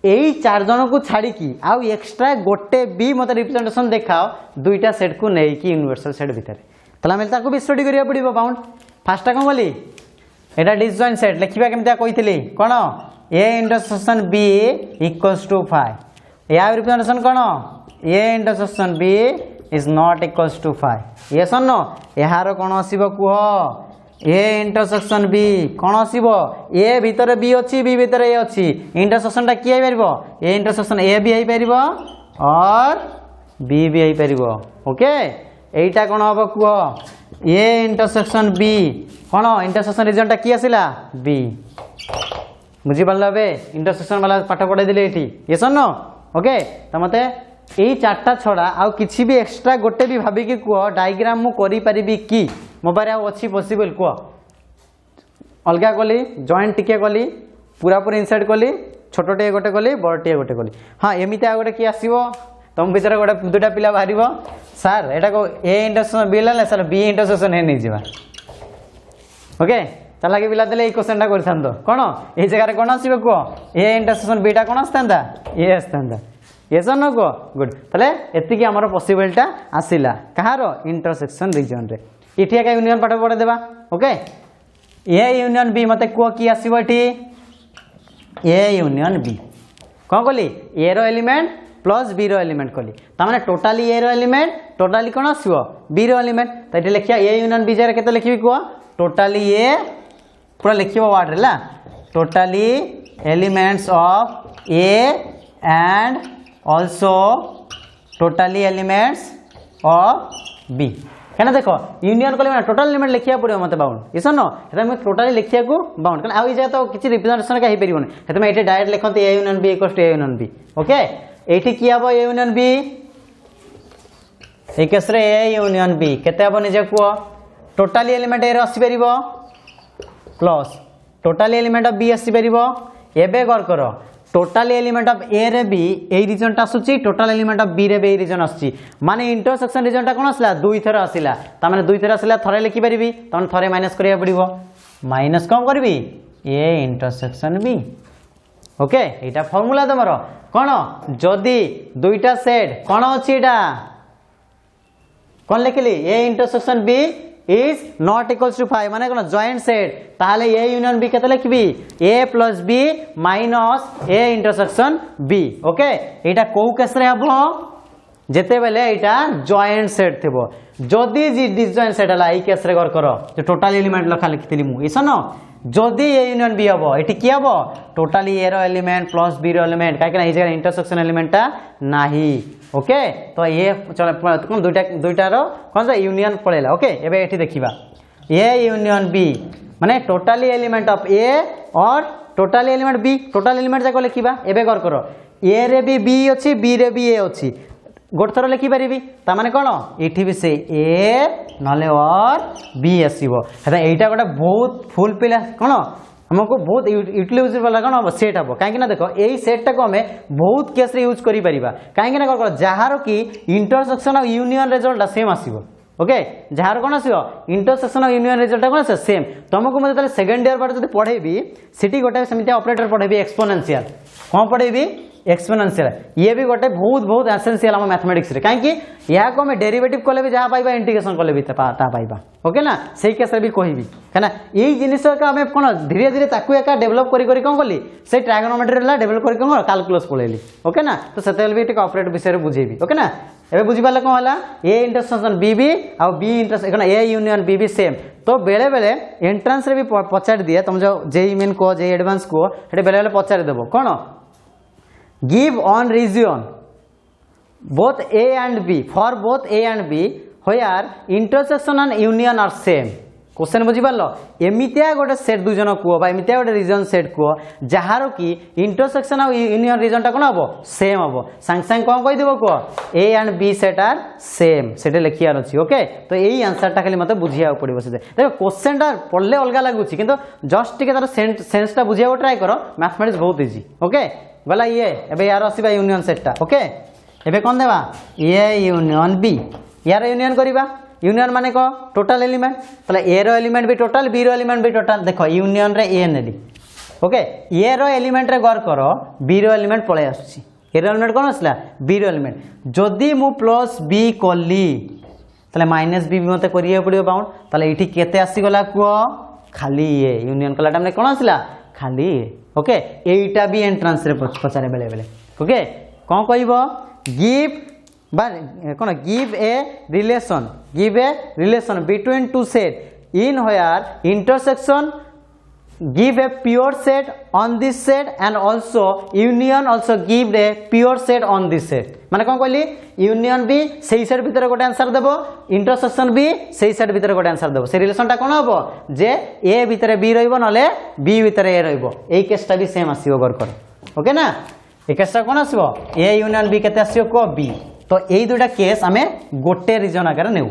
एई चार जन को छाड़ी की आउ एक्स्ट्रा गोटे बी मते रिप्रेजेंटेशन देखाओ दुईटा सेट को नै की यूनिवर्सल सेट भीतर तला मेल ताको भी स्टडी करिया पड़िबो बाउंड फास्ट कोन बोली एटा डिसजॉइंट सेट लिखिबा केमतिया कहितली कोन A intersection B equals to 5 या रिप्रेजेंटेशन कोन A intersection B is not equals to 5 yes और नो यार कोन आसीबो कुह ए इंटरसेक्शन बी कोन आसीबो ए भीतर बी अछि बी भीतर ए अछि इंटरसेक्शन ता की आइ परिबो ए इंटरसेक्शन ए भी आइ परिबो और बी भी आइ परिबो ओके एटा कोन हबो कुह ए इंटरसेक्शन बी कोन इंटरसेक्शन रीजन ता की आसिला बी बुझी पारला बे इंटरसेक्शन वाला पाठ पढ़ाई दिले एठी यस और नो ओके त मते एई चारटा छडा आ किछि भी एक्स्ट्रा गोटे भी भाबी कि कुह डायग्राम मु करि परिबी कि मो बारे आ अछि पॉसिबल कुह अलगा कली जॉइंट टिके कली पूरा पूरा इनसाइड कली छोटटे गोटे कली बड़टे गोटे कली हां एमिते आ गोटे कि आसीबो तुम भीतर गोटे दुटा पिला बाहरिबो सर एटा को ए इंटरसेक्शन बी लाले सर बी इंटरसेक्शन हे नै जिबा ओके चला के पिला देले ई क्वेश्चन टा करथांतो कोन ए जगह रे कोन आसीबो को ए इंटरसेक्शन बीटा कोन आस्तांदा ए आस्तांदा यस न को गुड तले एति की हमर पॉसिबलटा आसिला कहारो इंटरसेक्शन रीजन रे इठी का यूनियन पाठ पढे देबा ओके ए यूनियन बी मते को की आसीबो एठी ए यूनियन बी कोन कोली ए रो एलिमेंट प्लस बी रो एलिमेंट कोली ता माने टोटली ए रो एलिमेंट टोटली कोन आसीबो बी रो एलिमेंट त एठी लिखिया ए यूनियन बी जरे केते लिखिबी को टोटली ए पूरा लिखिबो वर्ड रेला totally elements of A and also totally elements of B कहना देखो यूनियन कले माने टोटल एलिमेंट लिखिया पड़ियो मते बाउंड इस नो एटा मैं टोटली लिखिया को बाउंड कहना आउ जे तो किछि रिप्रेजेंटेशन का हे परिबोन हेतु मैं एटे डायरेक्ट लिखंते A union B equals to A union B okay एठी की आबो ए यूनियन बी ए केसरे ए यूनियन बी केते आबो निजे को टोटली एलिमेंट ए रो आसी परिबो plus totally element of B आसी परिबो एबे कर करो टोटली एलिमेंट ऑफ ए रे बी ए रीजन टा आसुची टोटल एलिमेंट ऑफ बी रे बी रीजन आसुची माने इंटरसेक्शन रीजन टा कोन आसला दुई थरा आसिला ता माने दुई थरा आसिला थरे लिखि परिबी तन थरे माइनस करिया पड़िबो माइनस कम करबी ए इंटरसेक्शन बी ओके एटा फार्मूला तमरो कोन जदी दुईटा सेट कोन अछि एटा कोन लिखली A intersection B is not equals to 5 माने कोन जॉइंट सेट ताले ए यूनियन बी केते लिखबी a plus b minus a intersection b okay एटा को केस रे हबो जेते बेले एटा जॉइंट सेट थिबो जदी जी डिसजॉइंट सेट हला ई केस रे कर करो जो टोटल एलिमेंट लखा लिखतिली मु इसन जदी ए यूनियन बी हबो एठी की हबो टोटली ए रो एलिमेंट प्लस बी रो एलिमेंट काहे कि ई जगह इंटरसेक्शन एलिमेंट ता नाही ओके तो ये चल कोन दुईटा रो कोन सा यूनियन पळेला ओके एबे एठी देखिबा ए यूनियन बी माने टोटली एलिमेंट ऑफ ए और totally element B total element जाको लिखिबा एबे कर करो ए रे भी बी अछि बी रे भी ए अछि गोट थरो लिखि परिबी ता माने कोन एठी भी से ए नले और बी आसीबो हेता एटा गोटा बहुत फुल पिला कोन हमको बहुत यूटिलाइज वाला कोन हम सेट हबो काहे कि ना देखो एई सेट टा को हमें बहुत केस रे यूज करि परिबा काहे कि ना कर जहार की intersection of union result same आसीबो ओके जहार कोन आसीबो इंटरसेक्शन ऑफ यूनियन रिजल्ट कोन आसे सेम तुमको मते तले सेकंड ईयर बार जदी पढेबी सिटी गोटे समिति ऑपरेटर पढेबी एक्सपोनेंशियल कोन पढेबी एक्सपोनेंशियल ये भी गोटे बहुत बहुत एसेंशियल हम मैथमेटिक्स रे काहे कि या को में डेरिवेटिव कोले भी जहां पाइबा इंटीग्रेशन कोले भी ता पाइबा ओके ना सही केस रे भी कहबी हैना एई जिनिस का हमें कोन धीरे धीरे ताकू एका डेवलप करी करी कोन कोली से ट्रायगोनोमेट्री ला डेवलप करी कोन कैलकुलस पळेली ओके ना तो सेतेल भी टिक ऑपरेटर विषय रे बुझेबी ओके ना एबे बुझी पाले कोन हला ए इंटरसेक्शन बी बी आ B intersection A union B B same तो बेले बेले एंट्रेंस रे भी पचार दिए तुम जो जेई मेन को जेई एडवांस को हेटे बेले बेले पचार देबो कोन give on region both A and B, for both A and B where intersection and union are same. Question बुझिपार एमितिया गोटे सेट दुजन कह एमितिया गोटे रिजन सेट कह जार कि इंटरसेक्शन और यूनियन रिजन टा कौन हम सेम हम सांगे सांगे कौन कहीदेव कह A and B set are same से लिखार अच्छी ओके तो यही आंसरटा खाली मतलब बुझा पड़ो से देख क्वेश्चनटा पढ़ले अलग लगुच कि जस्ट टे तार सेन्सटा बुझा ट्राए कर मैथमेटिक्स बहुत इजी ओके गला ये एवं यार आसवा यूनियन सेटटा ओके एवं कौन देवा ए यूनियन बी यार यूनियन करवा यूनियन माने को टोटल एलिमेंट ताले ए रो एलिमेंट भी टोटल बी रो एलिमेंट भी टोटल देखो यूनियन रे ए नेली ओके ए रो एलिमेंट रे गौर करो बी रो एलिमेंट पळे आसुची ए रो एलिमेंट कोन आसला बी रो एलिमेंट जदी मु प्लस बी कली ताले माइनस बी मते करिया पड़ियो बाउंड ताले इठी केते आसी गला को खाली ए यूनियन कला टाइम रे कोन आसला खाली ए ओके एटा भी एंट्रेंस रे पचारे बेले बेले ओके कोन कहइबो गिव कौन give a relation between two set in where intersection give a pure set on this set and also union also give a pure set on this set माने कौन कहली union भी सही set भीतर गोटे answer देबो intersection भी सही सेट भीतर गोटे आंसर देबो से रिलेशनटा कौन हबो जे ए भीतर बी रहइबो नले बी भीतर ए रहइबो एई केसटा भी सेम आसीबो गौर कर ओके ना ए केसटा कौन आसीबो ए यूनियन बी केते आसीबो को बी तो यही दुटा केस आम गोटे रिजन आकार नेउ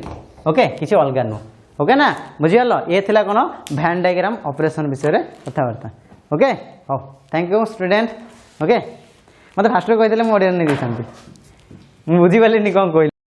ओके किसी अलग नु ओके ना बुझीगल ये थिला कोन भैन डायग्राम ऑपरेशन विषय रे कथाबार्ता ओके हो थैंक यू स्टूडेंट ओके मते फास्ट कहि देले मो ओडियन नै दिसंती मु बुझी पालिनी कोन कहली।